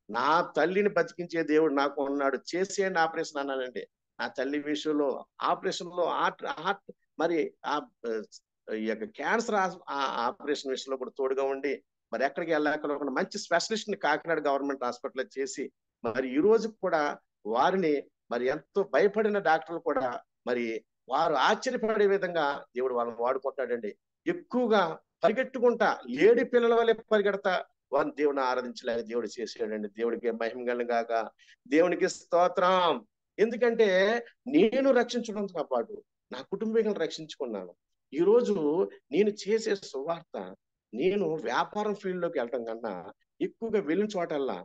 S7: నా తల్లిని బతికించే దేవుడు నాకు ఉన్నాడు, చేసేయండి ఆపరేషన్ అన్నానండి. నా తల్లి విషయంలో ఆపరేషన్ లో హార్ట్ మరి ఈ యొక్క క్యాన్సర్ ఆపరేషన్ విషయంలో కూడా తోడుగా ఉండి మరి ఎక్కడికి వెళ్ళకుండా మంచి స్పెషలిస్ట్ ని కాకినాడ గవర్నమెంట్ హాస్పిటల్ చేసి మరి ఈ రోజు కూడా వారిని మరి ఎంతో భయపడిన డాక్టర్లు కూడా మరి వారు ఆశ్చర్యపడే విధంగా దేవుడు వాళ్ళని వాడుకుంటాడండి. ఎక్కువగా పరిగెట్టుకుంటా లేడి పిల్లల వల్లే పరిగెడతా వారిని దేవుని ఆరాధించలేక దేవుడు చేసాడండి. దేవుడికి మహిమ కలుగును గాక, దేవునికి స్తోత్రం. ఎందుకంటే నేను రక్షించడంతో పాటు నా కుటుంబీకులను రక్షించుకున్నాను. ఈ రోజు నేను చేసే సువార్త నేను వ్యాపారం ఫీల్డ్ లోకి వెళ్ళటం కన్నా ఎక్కువగా వెళ్ళిన చోటల్లా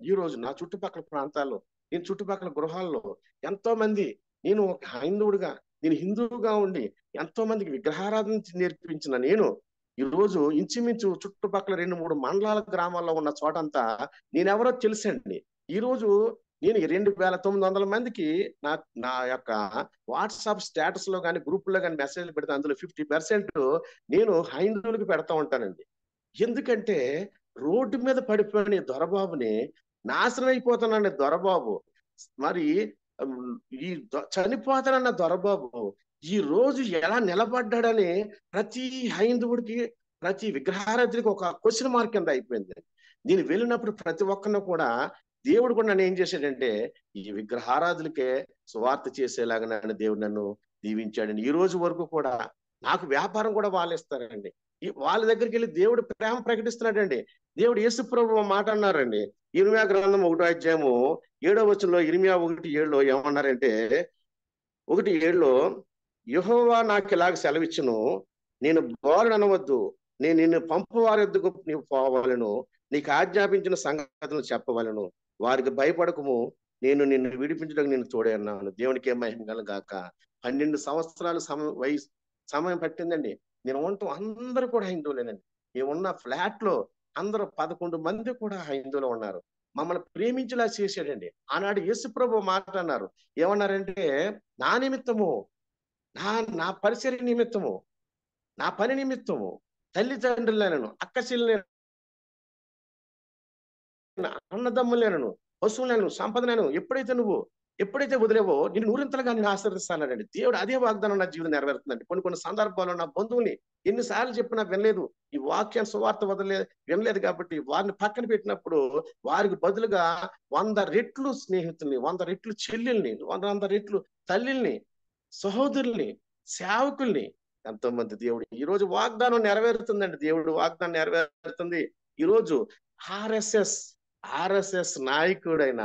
S7: ఈ రోజు నా చుట్టుపక్కల ప్రాంతాల్లో, నేను చుట్టుపక్కల గృహాల్లో ఎంతో మంది, నేను ఒక హైందవుడిగా నేను హిందువుగా ఉండి ఎంతో మందికి విగ్రహారాధన నేర్పించిన నేను ఈ రోజు ఇంచుమించు చుట్టుపక్కల 2-3 మండలాల గ్రామాల్లో ఉన్న చోటంతా నేనెవరో తెలుసండి. ఈ రోజు నేను 2900 మందికి నా నా యొక్క వాట్సాప్ స్టేటస్ లో కానీ గ్రూపుల్లో కానీ మెసేజ్లు పెడితే అందులో 50% నేను హైందువులకు పెడతా ఉంటానండి. ఎందుకంటే రోడ్డు మీద పడిపోయిన ఈ దొరబాబుని నాశనం అయిపోతానన్న దొరబాబు, మరి ఈ చనిపోతానన్న దొరబాబు ఈ రోజు ఎలా నిలబడ్డాడని ప్రతి హైందువుడికి, ప్రతి విగ్రహారాధనకి ఒక క్వశ్చన్ మార్క్ కింద అయిపోయింది. నేను వెళ్ళినప్పుడు ప్రతి ఒక్కరిని కూడా దేవుడు కూడా నన్ను ఏం చేశాడంటే ఈ విగ్రహారాధులకే సువార్త చేసేలాగా నన్ను దేవుడు నన్ను దీవించాడండి. ఈ రోజు వరకు కూడా నాకు వ్యాపారం కూడా వాళ్ళు ఇస్తారండి. వాళ్ళ దగ్గరికి వెళ్ళి దేవుడు ప్రేమ ప్రకటిస్తున్నాడండి. దేవుడు యేసు ప్రభు మాట అన్నారండి. ఇర్మియా గ్రంథం 1వ అధ్యాయము 7వ వచనంలో, ఇర్మియా 1:7 ఏమన్నారంటే 1:7 యెహోవా నాకు ఇలాగ సెలవిచ్చును, నేను బోరను అనవద్దు, నేను నిన్ను పంపు వారి వద్దకు నీవు పోవాలను, నీకు ఆజ్ఞాపించిన సంగతులు చెప్పవలను, వారికి భయపడకము, నేను నిన్ను విడిపించడానికి నేను తోడే అన్నాను. దేవునికి మహిమ కలుగాక. 12 సంవత్సరాలు సమయం పట్టిందండి. నేను ఉంటాం అందరూ కూడా హైందువులేనండి. మేమున్న ఫ్లాట్ లో అందరూ 11 మంది కూడా హైందువులు ఉన్నారు. మమ్మల్ని ప్రేమించేలా చేశాడండి. ఆనాడు యేసు ప్రభు మాట అన్నారు. ఏమన్నారంటే నా నిమిత్తము, నా పరిచర్య నిమిత్తము, నా పని నిమిత్తము తల్లిదండ్రులను, అక్కచెల్లెలను, అన్నదమ్ములను, పశువులను, సంపదలను ఎప్పుడైతే వదిలేవో నేను నూరింతలుగా నేను ఆశీర్వదిస్తానండి. దేవుడు అదే వాగ్దానం నా జీవితం నెరవేరుతుందండి. కొన్ని సందర్భాల్లో నా బంధువుని ఎన్నిసార్లు చెప్పినా వినలేదు, ఈ వాక్యం సువార్త వినలేదు కాబట్టి వారిని పక్కన పెట్టినప్పుడు వారికి బదులుగా 100 రెట్లు స్నేహితుల్ని, 100 రెట్లు చెల్లెల్ని, 100 రెట్లు తల్లిల్ని, సహోదరుల్ని, సేవకుల్ని, ఎంతో మంది దేవుడు ఈ రోజు వాగ్దానం నెరవేరుతుందండి. దేవుడు వాగ్దానం నెరవేరుతుంది. ఈ రోజు ఆర్ఎస్ఎస్ నాయకుడైన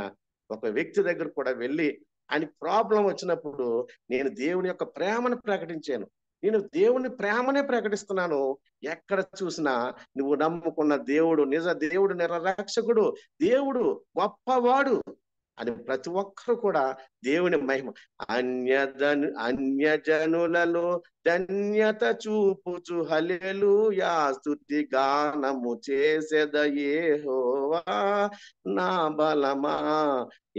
S7: ఒక వ్యక్తి దగ్గర కూడా వెళ్ళి ఆయనకి ప్రాబ్లం వచ్చినప్పుడు నేను దేవుని యొక్క ప్రేమను ప్రకటించాను. నేను దేవుని ప్రేమనే ప్రకటిస్తున్నాను. ఎక్కడ చూసినా నువ్వు నమ్ముకున్న దేవుడు నిజ దేవుడు, నిరరక్షకుడు, దేవుడు గొప్పవాడు అని ప్రతి ఒక్కరు కూడా దేవుని మహిమ అన్యజనులలో ధన్యత చూపుచు హల్లెలూయా స్తుతి గానము చేసేద యెహోవా నా బలమా,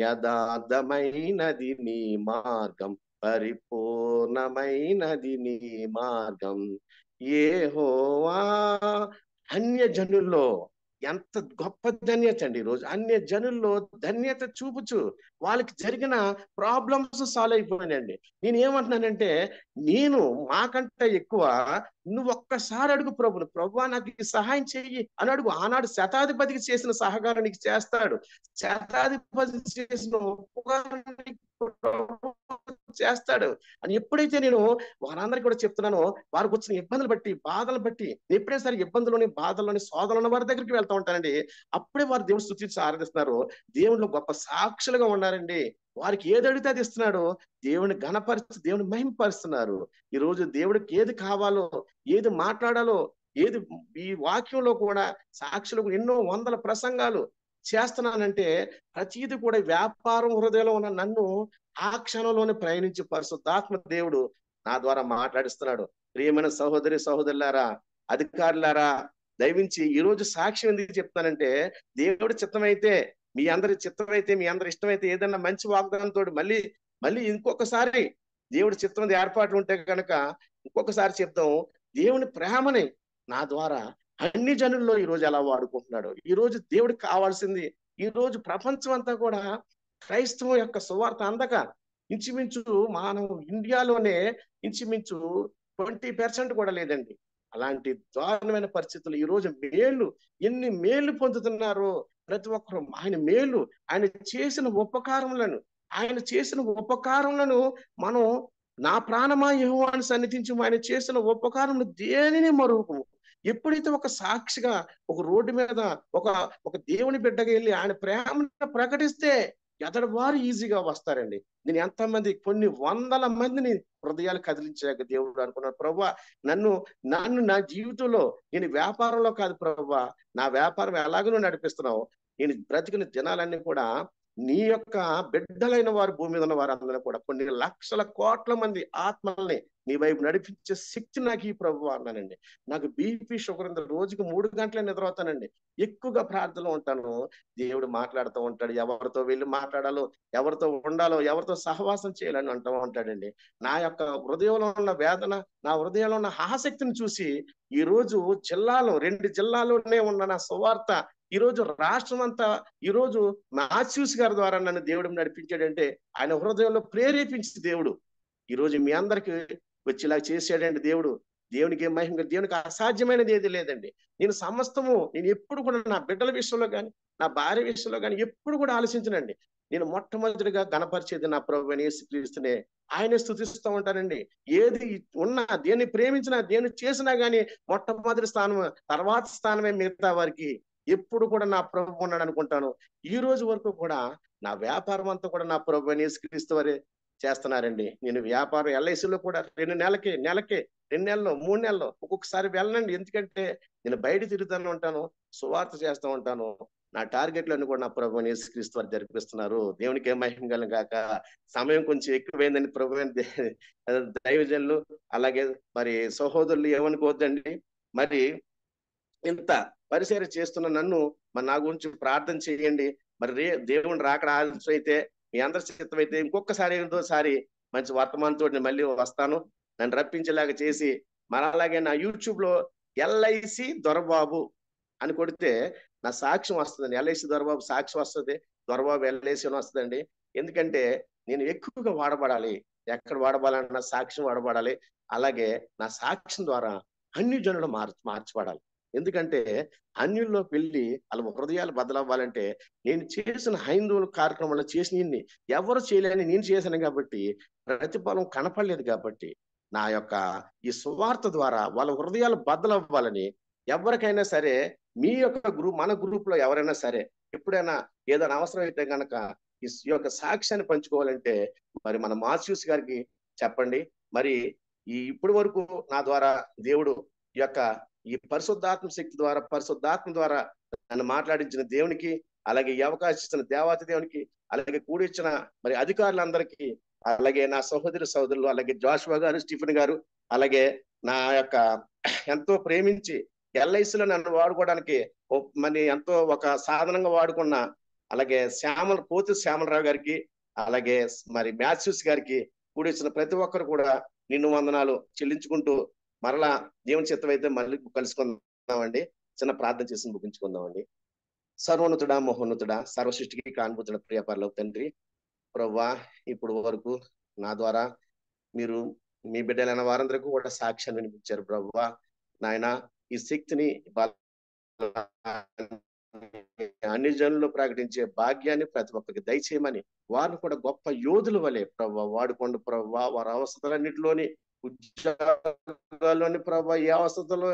S7: యథార్థమైనది నీ మార్గం, పరిపూర్ణమైనది నీ మార్గం యెహోవా. అన్యజనుల్లో ఎంత గొప్ప ధన్యత అండి. ఈరోజు అన్య జనుల్లో ధన్యత చూపుచు వాళ్ళకి జరిగిన ప్రాబ్లమ్స్ సాల్వ్ అయిపోయినాయండి. నేను ఏమంటున్నానంటే నేను మాకంటే ఎక్కువ నువ్వు ఒక్కసారి అడుగు ప్రభుని, ప్రభు నాకు సహాయం చెయ్యి అని అడుగు. ఆనాడు శతాధిపతికి చేసిన సహకారం నీకు చేస్తాడు. శతాధిపతి చేసిన ఉపకారం చేస్తాడు అని ఎప్పుడైతే నేను వారందరికీ కూడా చెప్తున్నానో, వారికి వచ్చిన ఇబ్బందులు బట్టి, బాధలు బట్టి, ఎప్పుడైనా సరే ఇబ్బందులోని, బాధల్లోని, శోధనలోని వారి దగ్గరికి వెళ్తూ ఉంటానండి. అప్పుడే వారు దేవుని స్తుతించి ఆరాధిస్తున్నారు. దేవునిలో గొప్ప సాక్షులుగా ఉన్నారండి. వారికి ఏది అడిగితే అది ఇస్తున్నాడు. దేవుని ఘనపరిచి, దేవుని మహిమపరుస్తున్నారు. ఈ రోజు దేవుడికి ఏది కావాలో, ఏది మాట్లాడాలో, ఏది ఈ వాక్యంలో కూడా సాక్షులకు ఎన్నో 100 ప్రసంగాలు చేస్తున్నానంటే ప్రతిది కూడా వ్యాపారం హృదయంలో ఉన్న నన్ను ఆ క్షణంలోనే ప్రయాణించి పరిశుద్ధాత్మ దేవుడు నా ద్వారా మాట్లాడిస్తున్నాడు. ప్రియమైన సహోదరి సహోదరులారా, అధికారులారా, దయవించి ఈ రోజు సాక్ష్యం ఎందుకు చెప్తానంటే దేవుడి చిత్తమైతే, మీ అందరి చిత్తమైతే, మీ అందరి ఇష్టమైతే ఏదన్నా మంచి వాగ్దానంతో మళ్ళీ ఇంకొకసారి దేవుడి చిత్తం ఏర్పాట్లు ఉంటే కనుక ఇంకొకసారి చెప్తాం. దేవుని ప్రేమని నా ద్వారా అన్ని జనుల్లో ఈ రోజు ఎలా వాడుకుంటున్నాడు. ఈ రోజు దేవుడికి కావాల్సింది, ఈ రోజు ప్రపంచం అంతా కూడా క్రైస్తవం యొక్క సువార్త అందక ఇంచుమించు మనం ఇండియాలోనే ఇంచుమించు 20% కూడా లేదండి. అలాంటి దారుణమైన పరిస్థితులు ఈ రోజు ఎన్ని మేలు పొందుతున్నారో ప్రతి ఒక్కరు. ఆయన చేసిన ఉపకారములను మనం నా ప్రాణమా యెహోవాను సన్నిధించుము, ఆయన చేసిన ఉపకారములు దేనిని మరువకుము. ఎప్పుడైతే ఒక సాక్షిగా ఒక రోడ్డు మీద ఒక దేవుని బిడ్డగా వెళ్ళి ఆయన ప్రేమను ప్రకటిస్తే ఎదటి వారు ఈజీగా వస్తారండి. నేను ఎంతమంది, కొన్ని 100 మందిని హృదయాలు కదిలించాక దేవుడు అనుకున్నాను, ప్రభువా నన్ను నా జీవితంలో, నేను వ్యాపారంలో కాదు ప్రభువా, నా వ్యాపారం ఎలాగో నడిపిస్తున్నావు, నేను బ్రతికిన దినాలన్నీ కూడా నీ యొక్క బిడ్డలైన వారు భూమి మీద ఉన్న వారందరూ కూడా కొన్ని లక్షల కోట్ల మంది ఆత్మల్ని నీ వైపు నడిపించే శక్తి నాకు ఈ ప్రభు అన్నానండి. నాకు బీపీ షుగర్ ఉంది, రోజుకి 3 గంటలే నిద్రపోతానండి. ఎక్కువగా ప్రార్థనలో ఉంటాను. దేవుడు మాట్లాడుతూ ఉంటాడు, ఎవరితో వెళ్ళి మాట్లాడాలో, ఎవరితో ఉండాలో, ఎవరితో సహవాసం చేయాలని అంటూ ఉంటాడండి. నా యొక్క హృదయంలో ఉన్న వేదన, నా హృదయంలో ఉన్న ఆసక్తిని చూసి ఈ రోజు 2 జిల్లాలోనే ఉన్న నా సువార్త ఈ రోజు రాష్ట్రం అంతా ఈ రోజు మాథ్యూస్ గారి ద్వారా నన్ను దేవుడు నడిపించాడంటే ఆయన హృదయంలో ప్రేరేపించి దేవుడు ఈ రోజు మీ అందరికి వచ్చేలా చేశాడండి దేవుడు. దేవునికి ఏం మహిమ, దేవునికి అసాధ్యమైనది ఏది లేదండి. నేను ఎప్పుడు కూడా నా బిడ్డల విషయంలో కానీ, నా భార్య విషయంలో కానీ ఎప్పుడు కూడా ఆలోచించనండి. నేను మొట్టమొదటిగా గణపరిచేది నా ప్రభువైన యేసుక్రీస్తునే. ఆయనే స్తుతిస్తూ ఉంటానండి. ఏది ఉన్నా, దేన్ని ప్రేమించినా, దేన్ని చేసినా గానీ మొట్టమొదటి స్థానం, తర్వాత స్థానమే మిగతా వారికి. ఎప్పుడు కూడా నా ప్రభు ఉన్నాడు అనుకుంటాను. ఈ రోజు వరకు కూడా నా వ్యాపారం అంతా కూడా నా ప్రభువైన యేసుక్రీస్తు వారే చేస్తున్నారండి. నేను వ్యాపారం ఎల్ఐసిలో కూడా 2 నెలలకి 2 నెలలు 3 నెలలు ఒక్కొక్కసారి వెళ్ళనండి. ఎందుకంటే నేను బయట తిరుగుతూనే ఉంటాను, సువార్త చేస్తూ ఉంటాను. నా టార్గెట్లను కూడా నా ప్రభువైన యేసుక్రీస్తు వారు జరిపిస్తున్నారు. దేవునికి ఏం మహిమ కలుగును గాక. సమయం కొంచెం ఎక్కువైందని ప్రభువైన దైవజనులు అలాగే మరి సహోదరులు ఏమనుకోవద్దండి. మరి ఇంత పరిచర్య చేస్తున్న నన్ను మరి నా గురించి ప్రార్థన చేయండి. మరి దేవుని రాకడ ఆలస్యం అయితే మీ అందరి చిత్తం అయితే ఇంకొకసారి ఏదోసారి మంచి వర్తమానంతో మళ్ళీ వస్తాను. నన్ను రప్పించేలాగా చేసి మరి అలాగే నా యూట్యూబ్ లో ఎల్ఐసి దొరబాబు అని కొడితే నా సాక్ష్యం వస్తుందండి. ఎల్ఐసి దొరబాబు సాక్ష్యం వస్తుంది, దొరబాబు ఎల్ఐసి అని వస్తుందండి. ఎందుకంటే నేను ఎక్కువగా వాడబడాలి, ఎక్కడ వాడబడాలన్నా సాక్ష్యం వాడబడాలి. అలాగే నా సాక్ష్యం ద్వారా అన్ని జనులు మార్చబడాలి. ఎందుకంటే అన్యుల్లోకి వెళ్ళి వాళ్ళ హృదయాలు బదలవ్వాలంటే నేను చేసిన హైందవుల కార్యక్రమంలో చేసిన ఎవరు చేయలేని నేను చేశాను కాబట్టి ప్రతిఫలం కనపడలేదు. కాబట్టి నా యొక్క ఈ సువార్త ద్వారా వాళ్ళ హృదయాలు బదలవ్వాలని ఎవరికైనా సరే మీ యొక్క మన గ్రూప్ లో ఎవరైనా సరే ఎప్పుడైనా ఏదైనా అవసరం అయితే కనుక ఈ యొక్క సాక్ష్యాన్ని పంచుకోవాలంటే మరి మన మాథ్యూస్ గారికి చెప్పండి. మరి ఇప్పటి వరకు నా ద్వారా దేవుడు ఈ పరిశుద్ధాత్మ శక్తి ద్వారా, పరిశుద్ధాత్మ ద్వారా నన్ను మాట్లాడించిన దేవునికి, అలాగే ఈ అవకాశం ఇచ్చిన దేవాతి దేవునికి, అలాగే కూడిచ్చిన మరి అధికారులందరికీ, అలాగే నా సహోదరులు, అలాగే జాషువా గారు, స్టీఫెన్ గారు, అలాగే నా యొక్క ఎంతో ప్రేమించి ఎల్ఐసిలో నన్ను వాడుకోవడానికి మరి ఎంతో ఒక సాధనంగా వాడుకున్న అలాగే పోతు శ్యామలరావు గారికి, అలాగే మరి మాథ్యూస్ గారికి కూడిచ్చిన ప్రతి ఒక్కరు కూడా నిన్ను వందనాలు చెల్లించుకుంటూ మరలా దేవుని చిత్తం అయితే మళ్ళీ కలుసుకుందామండి. చిన్న ప్రార్థన చేసి ముగించుకుందామండి. సర్వోన్నతుడా, మహోన్నతుడా, సర్వసృష్టికి కాన్పుతుడ, ప్రియ పరలోక తండ్రి, ప్రభువా ఇప్పుడు వరకు నా ద్వారా మీరు మీ బిడ్డలైన వారందరికీ కూడా సాక్ష్యాన్ని వినిపించారు. ప్రభువా నాయన ఈ శక్తిని అన్ని జనుల్లో ప్రకటించే భాగ్యాన్ని ప్రతి ఒక్కరికి దయచేయమని వారిని కూడా గొప్ప యోధుల వలె ప్రభువా వాడుకోండి. ప్రభువా వారి అవసరాలన్నింటిలోని, ఉద్యోగాల్లోని ప్రభా ఏ అవస్థలో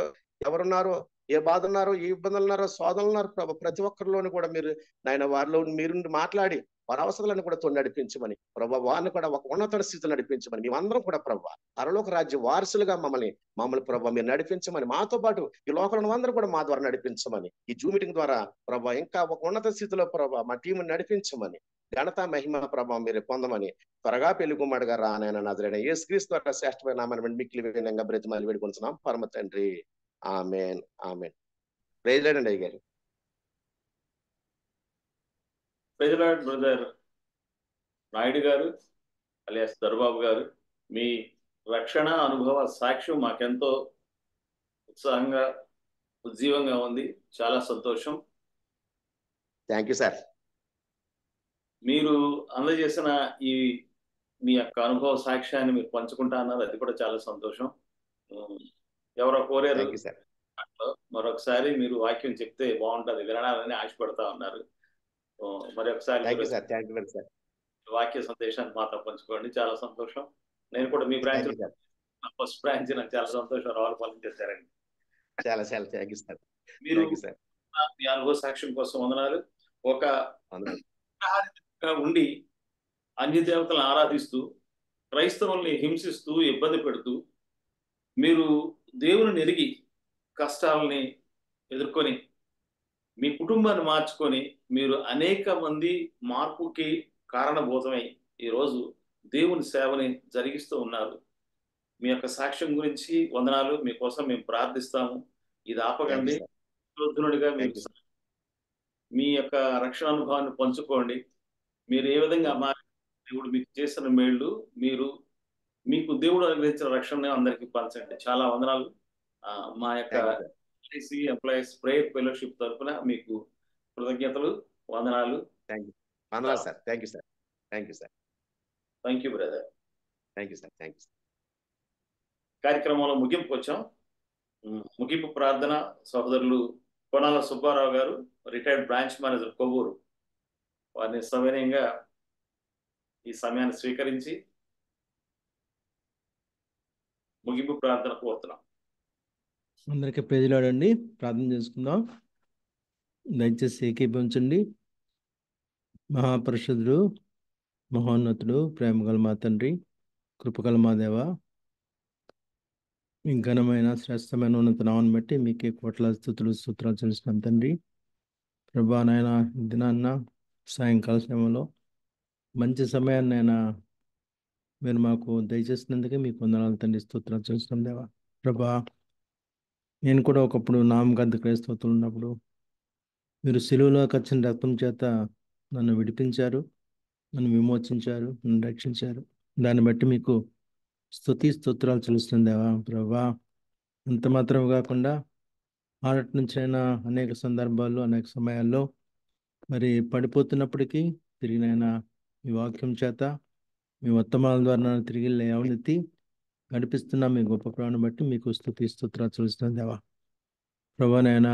S7: ఎవరున్నారో, ఏ బాధ ఉన్నారో, ఏ ఇబ్బందులు ఉన్నారో, శోధనలు ఉన్నారు ప్రభా ప్రతి ఒక్కరిలోని కూడా మీరు నాయన వారిలో మీరు మాట్లాడి వారి అవసరాలను కూడా తోడు నడిపించమని ప్రభా వారిని కూడా ఒక ఉన్నత స్థితిలో నడిపించమని మేమందరం కూడా ప్రభా పరలోక రాజ్య వారసులుగా మమ్మల్ని ప్రభా మీరు నడిపించమని, మాతో పాటు ఈ లోకంలో అందరూ కూడా మా ద్వారా నడిపించమని, ఈ జూమ్ మీటింగ్ ద్వారా ప్రభా ఇంకా ఒక ఉన్నత స్థితిలో ప్రభా మా టీంని నడిపించమని, ఘనత మహిమ ప్రభావం మీరు పొందమని త్వరగా పెళ్లి కుమారుడుగా రానైనా నజరేయుడైన యేసుక్రీస్తు శ్రేష్టమైన నామమున మిక్కిలి వినయంగా బ్రతిమాలి వేడుకొంటున్నాం పరమ తండ్రి. ఆమేన్, ఆమేన్. ప్రైజ్ లార్డ్ అండి అయ్యగారు.
S2: ప్రైజ్ లార్డ్ బ్రదర్ నాయుడు గారు అలియాస్ దొరబాబు గారు. మీ రక్షణ అనుభవ సాక్ష్యం మాకెంతో ఉత్సాహంగా ఉజ్జీవంగా ఉంది. చాలా సంతోషం.
S7: Thank you sir.
S2: మీరు అందజేసిన మీ యొక్క అనుభవ సాక్ష్యాన్ని మీరు పంచుకుంటా అన్నారు, అది కూడా చాలా సంతోషం. ఎవరో కోరారు మరొకసారి మీరు వాక్యం చెప్తే బాగుంటది వినాలని ఆశపడతా ఉన్నారు. మరి ఒకసారి వాక్య సందేశాన్ని మాతో పంచుకోండి. చాలా సంతోషం. నేను కూడా మీ బ్రాంచ్ ఫస్ట్ బ్రాంచ్ నాకు చాలా సంతోషం. రావులపాలెం చేశారండి. మీరు మీ అనుభవ సాక్ష్యం కోసం వందనాలు. ఒక ఉండి అన్య దేవతలను ఆరాధిస్తూ క్రైస్తవుల్ని హింసిస్తూ ఇబ్బంది పెడుతూ మీరు దేవుని ఎరిగి కష్టాలని ఎదుర్కొని మీ కుటుంబాన్ని మార్చుకొని మీరు అనేక మంది మార్పుకి కారణభూతమై ఈరోజు దేవుని సేవని జరిగిస్తూ ఉన్నారు. మీ యొక్క సాక్ష్యం గురించి వందనాలు. మీకోసం మేము ప్రార్థిస్తాము. ఇది
S7: థ్యాంక్ యూ
S2: ఆపకండి.
S7: సార్.
S2: వృద్ధులుడిగా మీరు
S7: థ్యాంక్ యూ సార్.
S2: మీ యొక్క రక్షణ అనుభవాన్ని పంచుకోండి. మీరు ఏ విధంగా మా దేవుడు మీకు చేసిన మేళ్ళు మీకు దేవుడు అనుగ్రహించిన రక్షణ అందరికీ పంచండి. చాలా వందనాలు. మా యొక్క
S7: thank you sir.
S2: LIC employees prayer fellowship తరఫున మీకు కృతజ్ఞతలు, వందనాలు.
S7: Thank you. వందనాలు sir. Thank you sir. Thank you sir.
S2: Thank you brother.
S7: Thank you sir. Thank you sir.
S2: కార్యక్రమంలో ముగింపుకు వచ్చాం. ముగింపు ప్రార్థన సహోదరులు కొనాల సుబ్బారావు గారు, రిటైర్డ్ బ్రాంచ్ మేనేజర్ కొవ్వూరు, వారిని సవినయంగా ఈ సమయాన్ని స్వీకరించి ముగింపు ప్రార్థన కోరుతున్నాం.
S8: అందరికీ ప్రేజలాడండి. ప్రార్థన చేసుకుందాం. దయచేసి ఏకీభవించండి. మహాపరిషుద్ధుడు, మహోన్నతుడు, ప్రేమగల మా తండ్రి, కృపగల మా దేవ, మీ ఘనమైన శ్రేష్టమైన ఉన్నత నామాన్ని బట్టి మీకే కోట్ల స్తుతులు సూత్రాలు చెల్లిస్తున్నాం తండ్రి. ప్రభా నాయన దినాన్న సాయంకాల సమయంలో మంచి సమయాన్ని ఆయన మీరు మాకు దయచేసినందుకే మీకు వందనాలు తండ్రి, స్తోత్రాలు చెల్లిస్తున్నాం దేవా. ప్రభా నేను కూడా ఒకప్పుడు నామకాంత క్రైస్తవులు ఉన్నప్పుడు మీరు సిలువలో ఖర్చిన రక్తం చేత నన్ను విడిపించారు, నన్ను విమోచించారు, నన్ను రక్షించారు. దాన్ని బట్టి మీకు స్తుతి స్తోత్రాలు చెల్లిస్తుంది దేవా. ప్రభా అంత మాత్రం కాకుండా ఆనటి నుంచైనా అనేక సందర్భాల్లో అనేక సమయాల్లో మరి పడిపోతున్నప్పటికీ తిరిగినైనా మీ వాక్యం చేత మీ వర్తమానాల ద్వారా నన్ను తిరిగి లేవనెత్తి నడిపిస్తున్న మీ గొప్ప ప్రాణం బట్టి మీకు స్తుతి స్తోత్రాలు చెల్లిస్తుంది దేవా. ప్రభా నాయనా,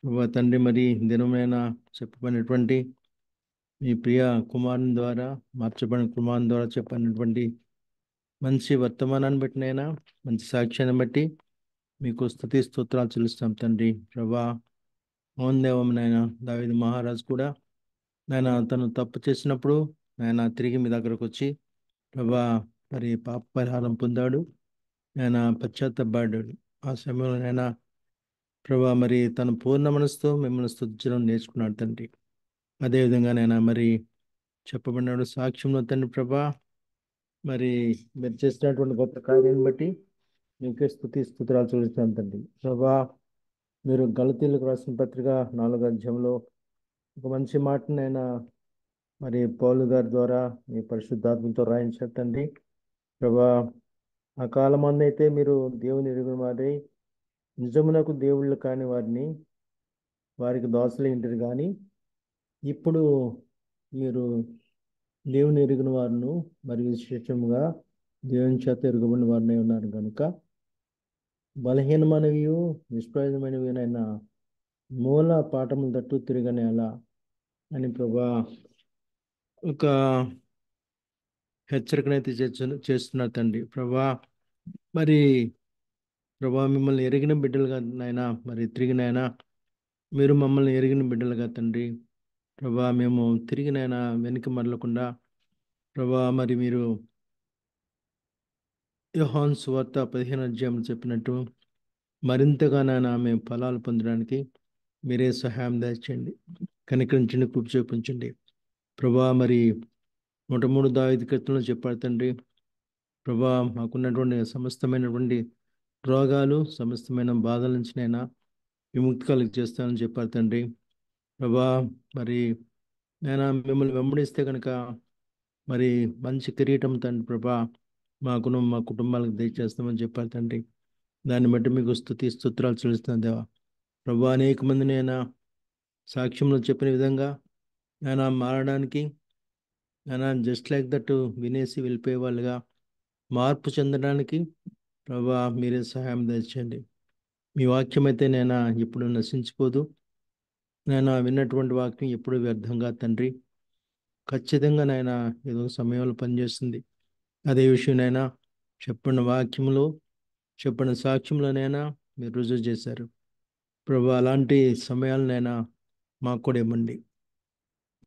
S8: ప్రభా తండ్రి, మరి దినమైనా చెప్పబడినటువంటి మీ ప్రియ కుమారుని ద్వారా మార్చబడిన కుమారుని ద్వారా చెప్పినటువంటి మంచి వర్తమానాన్ని బట్టి నైనా మంచి సాక్ష్యాన్ని బట్టి మీకు స్తుతి స్తోత్రాలు చెల్లిస్తాం తండ్రి. ప్రభా అవును దేవం నాయన, దావీదు మహారాజు కూడా నాయన తను తప్పు చేసినప్పుడు నాయన తిరిగి మీ దగ్గరకు వచ్చి ప్రభా మరి పాప పరిహారం పొందాడు, ఆయన పశ్చాత్తపడ్డాడు. ఆ సమయంలో నాయన ప్రభా మరి తన పూర్ణ మనసుతో మిమ్మల్ని స్తుతించడం నేర్చుకున్నాడు తండ్రి. అదేవిధంగా నేను మరి చెప్పబడినాడు సాక్ష్యంలో తండ్రి ప్రభా మరి మీరు చేసినటువంటి గొప్ప కార్యాన్ని బట్టి మీకే స్తుతి స్తోత్రాలు చెల్లిస్తాను తండ్రి. ప్రభా మీరు గలతీలకు రాసిన పత్రిక 4వ అధ్యాయంలో ఒక మంచి మాటనైనా మరి పౌలు గారి ద్వారా మీ పరిశుద్ధాత్మతో రాయించారు తండ్రి. ప్రభా ఆ కాలం అయితే మీరు దేవుని ఎరుగున వారై నిజమునకు దేవుళ్ళు కాని వారికి దోసలు ఇంటారు, కానీ ఇప్పుడు మీరు దేవుని ఎరిగిన వారును మరి విశేషంగా దేవుని చేత ఎరుగబడిన వారిని ఉన్నారు కనుక బలహీనమైనవి నిష్ప్రయోజనమైనవినైనా మూల పాఠముల తట్టు తిరగనేలా అని ప్రభా ఒక హెచ్చరికనైతే చేస్తున్నారు తండ్రి. ప్రభా మరి ప్రభా మిమ్మల్ని ఎరిగిన బిడ్డలుగా నాయనా మరి తిరిగినైనా మీరు మమ్మల్ని ఎరిగిన బిడ్డలుగా తండ్రి. ప్రభా మేము తిరిగినైనా వెనక్కి మరలకుండా ప్రభా మరి మీరు యోహాను సువార్త 15వ అధ్యాయంలో చెప్పినట్టు మరింతగా నాయన మేము ఫలాలు పొందడానికి మీరే సహాయం దయచేయండి, కనికరించండి, కృప చూపించండి. ప్రభా మరి 103 దావీదు కీర్తనలో చెప్పాడు తండ్రి. ప్రభా మాకున్నటువంటి సమస్తమైనటువంటి రోగాలు సమస్తమైన బాధల నుంచి నైనా విముక్తి కలిగి చేస్తానని చెప్పారు తండ్రి. ప్రభా మరి నేను మిమ్మల్ని వెంబడిస్తే కనుక మరి మంచి కిరీటం తండ్రి ప్రభా మాకును మా కుటుంబాలకు దయచేస్తామని చెప్పారు తండ్రి. దాన్ని బట్టి మీకు స్తుతి స్తోత్రాలు చెల్లిస్తున్నాను దేవా. ప్రభా అనేక మంది నేను సాక్ష్యంలో చెప్పిన విధంగా నేను మారడానికి నేను జస్ట్ లైక్ దట్ వినేసి వెళ్ళిపోయే వాళ్ళుగా మార్పు చెందడానికి ప్రభా మీరే సహాయం దయచేయండి. మీ వాక్యం అయితే నేను ఎప్పుడు నశించిపోదు, నేను విన్నటువంటి వాక్యం ఎప్పుడు వ్యర్థంగా తండ్రి ఖచ్చితంగా నాయన ఏదో సమయంలో పనిచేస్తుంది. అదే విషయం నైనా చెప్పిన వాక్యంలో చెప్పిన సాక్ష్యంలోనైనా మీరు రుజువు చేశారు ప్రభు. అలాంటి సమయాలనైనా మాకు కూడా ఇవ్వండి.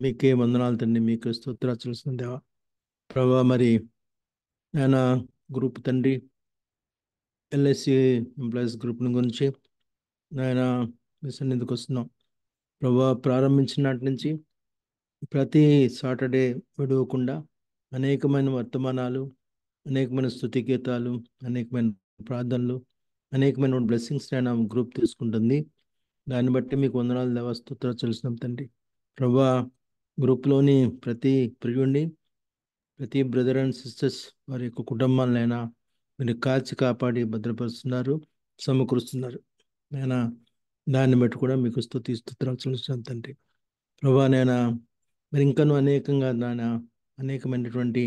S8: మీకే వందనాలు తండ్రి, మీకు స్తోత్రాలు చెల్లిస్తున్నాను దేవా. ప్రభా మరి ఆయన గ్రూప్ తండ్రి ఎల్ఐసి ఎంప్లాయీస్ గ్రూప్ గురించి నాయన మీ సన్నిధికి వస్తున్నాం. ప్రభా ప్రారంభించిన నాటి నుంచి ప్రతి సాటర్డే విడవకుండా అనేకమైన వర్తమానాలు, అనేకమైన స్తుతి గీతాలు, అనేకమైన ప్రార్థనలు, అనేకమైన బ్లెస్సింగ్స్ నేను గ్రూప్ తీసుకుంటుంది. దాన్ని బట్టి మీకు వందనాలు దేవా, స్తోత్రాలు చెల్లిస్తున్నాం తండ్రి. ప్రభా గ్రూప్లోని ప్రతి ప్రియుడిని, ప్రతి బ్రదర్ అండ్ సిస్టర్స్ వారి యొక్క కుటుంబాలైనా మీరు కాచి కాపాడి భద్రపరుస్తున్నారు, సమకూరుస్తున్నారు. నేను దాన్ని బట్టి కూడా మీకు స్తోత్రాలు చెల్లిస్తున్నాం తండ్రి. ప్రభా నేను మరి ఇంకనూ అనేకంగా అనేకమైనటువంటి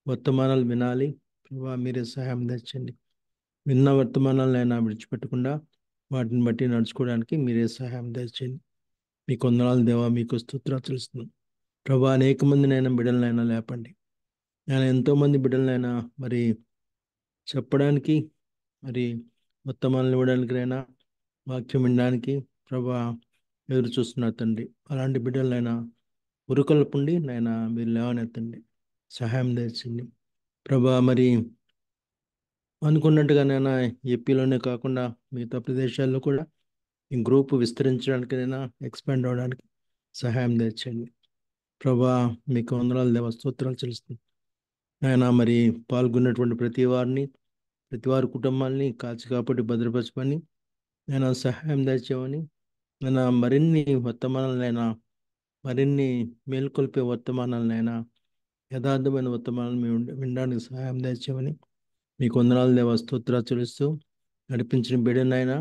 S8: వర్తమానాలు వినాలి. ప్రభా మీరే సహాయం తెచ్చండి. విన్న వర్తమానాలైనా విడిచిపెట్టకుండా వాటిని బట్టి నడుచుకోవడానికి మీరే సహాయం తెచ్చండి. మీకు వందనాలు దేవా, మీకు స్తోత్రాలు చెల్లిస్తున్నాం. ప్రభా అనేక మందినైనా బిడ్డలనైనా లేపండి. నేను ఎంతోమంది బిడ్డలనైనా మరి చెప్పడానికి, మరి వర్తమానాలు ఇవ్వడానికైనా, వాక్యం వినడానికి ప్రభా ఎదురు చూస్తున్నారు తండ్రి. అలాంటి బిడ్డలైనా ఉరుకొల్పండి నైనా, మీరు లేవనెత్తండి, సహాయం తెచ్చండి. ప్రభా మరి అనుకున్నట్టుగానైనా ఏపీలోనే కాకుండా మిగతా ప్రదేశాల్లో కూడా ఈ గ్రూప్ విస్తరించడానికైనా, ఎక్స్పాండ్ అవ్వడానికి సహాయం తెచ్చండి. ప్రభా మీకు వందనాలు దేవా, స్తోత్రాలు చెల్లిస్తుంది. ఆయన మరి పాల్గొన్నటువంటి ప్రతి వారి కుటుంబాన్ని కాచి కాపాడి భద్రపరచమని నేను సహాయం తెచ్చామని, నేను మరిన్ని వర్తమానాలైనా, మరిన్ని మేల్కొల్పే వర్తమానాలనైనా, యథార్థమైన వర్తమానాలు మేము వినడానికి సహాయం తెచ్చామని మీకు వందనాలు దేవా, స్తోత్రాలు చెల్లిస్తూ నడిపించిన బిడ్డనైనా,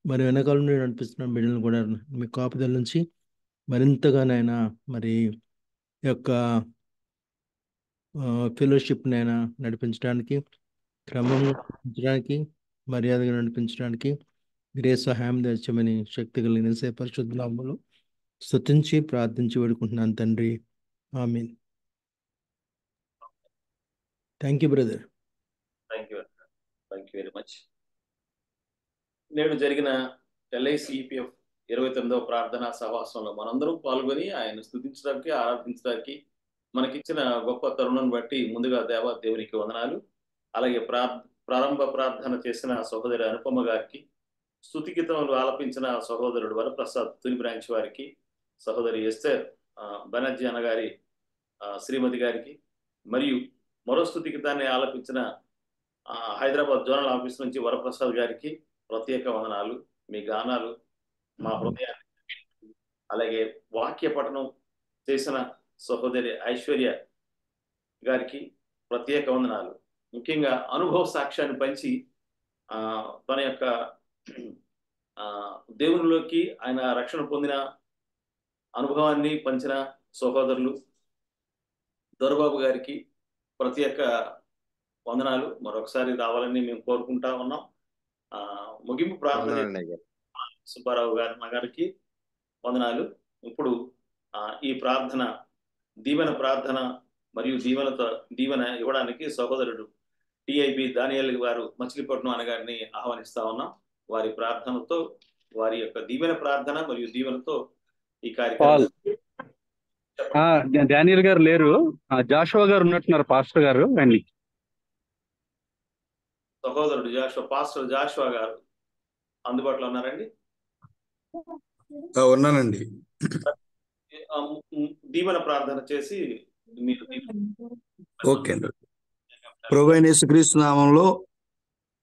S8: మరి వెనకాల నుండి నడిపిస్తున్న బిడ్డలను కూడా మీ కాపుదల నుంచి మరింతగానైనా మరి యొక్క ఫెలోషిప్నైనా నడిపించడానికి, క్రమంగా నడిపించడానికి, మర్యాదగా నడిపించడానికి మీరే సహాయం తెచ్చమని శక్తి కలిగిన పరిశుద్ధ నామములో స్తుతించి ప్రార్థించి వేడుకుంటున్నాను తండ్రి. ఆమేన్. Thank you brother.
S2: Thank you very much. నేడు జరిగిన LICEPF 29వ ప్రార్థనా సహవాసంలో మనందరం పాల్గొని ఆయన స్తుతించడానికి, ఆరాధించడానికి మనకిచ్చిన గొప్ప తరుణం బట్టి ముందుగా దేవునికి వందనాలు. అలాగే ప్రారంభ ప్రార్థన చేసిన సహోదరి అనుపమ గారికి, స్తుతి గీతములు ఆలపించిన సహోదరుడు వరప్రసాద్ తుని బ్రాంచ్ వారికి, సహోదరి ఎస్తర్ బెనర్జీ అన్నగారి శ్రీమతి గారికి, మరియు మరో స్తుతి గీతాన్ని ఆలపించిన హైదరాబాద్ జోనల్ ఆఫీస్ నుంచి వరప్రసాద్ గారికి ప్రత్యేక వందనాలు. మీ గానాలు మా హృదయాన్ని, అలాగే వాక్య పఠనం చేసిన సహోదరి ఐశ్వర్య గారికి ప్రత్యేక వందనాలు. ముఖ్యంగా అనుభవ సాక్ష్యాన్ని పంచి తన యొక్క దేవునిలోకి ఆయన రక్షణ పొందిన అనుభవాన్ని పంచిన సహోదరులు దొరబాబు గారికి ప్రత్యేక వందనాలు. మరొకసారి రావాలని మేము కోరుకుంటా ఉన్నాం. ముగింపు ప్రార్థన సుబ్బారావు గారికి వందనాలు. ఇప్పుడు ఈ ప్రార్థన దీవెన ప్రార్థన మరియు దీవెన ఇవ్వడానికి సహోదరుడు TIB దానియేల్ గారు మచిలీపట్నం అన్నగారిని ఆహ్వానిస్తా ఉన్నాం. వారి ప్రార్థనతో, వారి యొక్క దీవెన ప్రార్థన మరియు దీవెనతో ఈ కార్యక్రమం.
S6: డానియల్ గారు లేరు, జాషువా గారు ఉన్నట్టున్నారు, పాస్టర్ గారు.
S2: సహోదరుడు పాస్టర్ జాషువా గారు అందుబాటులో ఉన్నారండి?
S9: ఉన్నానండి.
S2: దీవెన ప్రార్థన చేసి మీరు.
S9: ఓకే అండి. ప్రభువైన యేసుక్రీస్తు నామంలో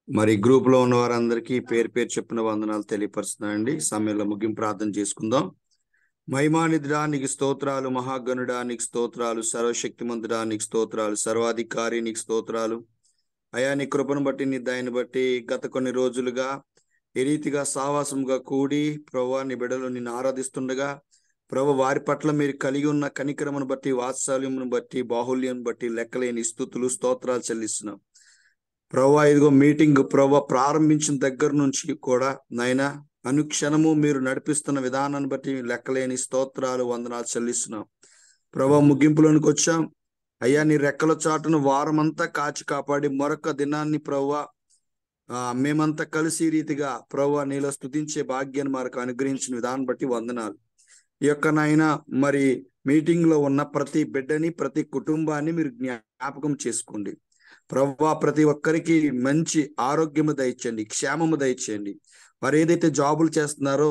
S9: మరి గ్రూప్ లో ఉన్న వారందరికీ పేరు పేరు చెప్పిన వందనాలు తెలియపరుస్తున్నానండి. సమయంలో ముగింపు ప్రార్థన చేసుకుందాం. మహిమానిధుడా నీకు స్తోత్రాలు, మహాగణుడా నీకు స్తోత్రాలు, సర్వశక్తిమంతుడా నీకు స్తోత్రాలు, సర్వాధికారి నీకు స్తోత్రాలు. అయా నీ కృపను బట్టి, నీ దయని బట్టి గత కొన్ని రోజులుగా ఏ రీతిగా సావాసంగా కూడి ప్రభువా నీ బిడ్డలు నిన్ను ఆరాధిస్తుండగా, ప్రభు వారి పట్ల మీరు కలిగి ఉన్న కనికరమును బట్టి, వాత్సల్యమును బట్టి, బాహుల్యం బట్టి లెక్కలేని స్తుతులు స్తోత్రాలు చెల్లిస్తున్నాం. ప్రభువా ఇదిగో మీటింగ్ ప్రభువా ప్రారంభించిన దగ్గర నుంచి కూడా నైనా అనుక్షణము మీరు నడిపిస్తున్న విధానాన్ని బట్టి లెక్కలేని స్తోత్రాలు వందనాలు చెల్లిస్తున్నాం. ప్రభువా ముగింపులోనికి వచ్చాం. అయ్యా నీ రెక్కల చాటును వారమంతా కాచి కాపాడి మరొక దినాన్ని ప్రభువా మేమంతా కలిసి రీతిగా ప్రభువా నీలో స్తుతించే భాగ్యాన్ని మనకు అనుగ్రహించిన విధానం బట్టి వందనాలు. ఈ యొక్క నాయన మరి మీటింగ్ లో ఉన్న ప్రతి బిడ్డని, ప్రతి కుటుంబాన్ని మీరు జ్ఞాపకం చేసుకోండి ప్రభువా. ప్రతి ఒక్కరికి మంచి ఆరోగ్యము దయచేయండి, క్షేమము దయచేయండి. వారు ఏదైతే జాబులు చేస్తున్నారో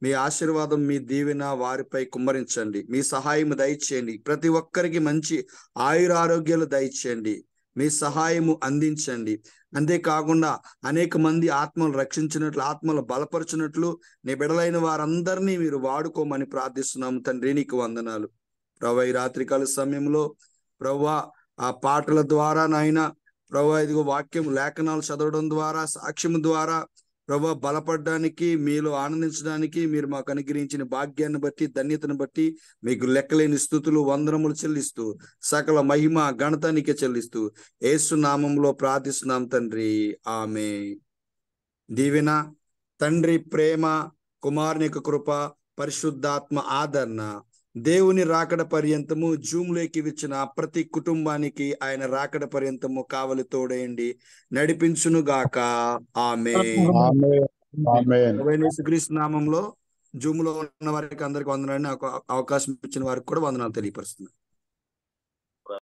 S9: మీ ఆశీర్వాదం, మీ దీవెన వారిపై కుమ్మరించండి. మీ సహాయం దయచేయండి. ప్రతి ఒక్కరికి మంచి ఆయురారోగ్యాలు దయచేయండి. మీ సహాయము అందించండి. అంతేకాకుండా అనేక మంది ఆత్మలు రక్షించినట్లు, ఆత్మలు బలపరిచినట్లు నీ బిడలైన వారందరినీ మీరు వాడుకోమని ప్రార్థిస్తున్నాము తండ్రి. నీకు వందనాలు ప్రభువా. ఈ రాత్రికాల సమయంలో ప్రభువా ఆ పాటల ద్వారా నాయన ప్రభువా ఇదిగో వాక్యం లేఖనాలు చదవడం ద్వారా, సాక్ష్యం ద్వారా ప్రభువా బలపడడానికి, మీలో ఆనందించడానికి మీరు మాకు అనుగ్రహించిన భాగ్యాన్ని బట్టి, ధన్యతను బట్టి మీకు లెక్కలేని స్తుతులు, వందనములు చెల్లిస్తూ సకల మహిమ ఘనత నీకే చెల్లిస్తూ యేసు నామంలో ప్రార్థిస్తున్నాం తండ్రి. ఆమేన్. దీవెన, తండ్రి ప్రేమ, కుమారుని యొక్క కృప, పరిశుద్ధాత్మ ఆదరణ, దేవుని రాకడ పర్యంతము, జూమ్లోకి వచ్చిన ప్రతి కుటుంబానికి ఆయన రాకడ పర్యంతము కావలి తోడేయండి, నడిపించును గాక. ఆమేన్. యేసుక్రీస్తు నామంలో జూమ్ లో ఉన్న వారికి అందరికి వందనాలని అవకాశం ఇచ్చిన వారికి కూడా వందనాలు తెలియపరుస్తున్నాను.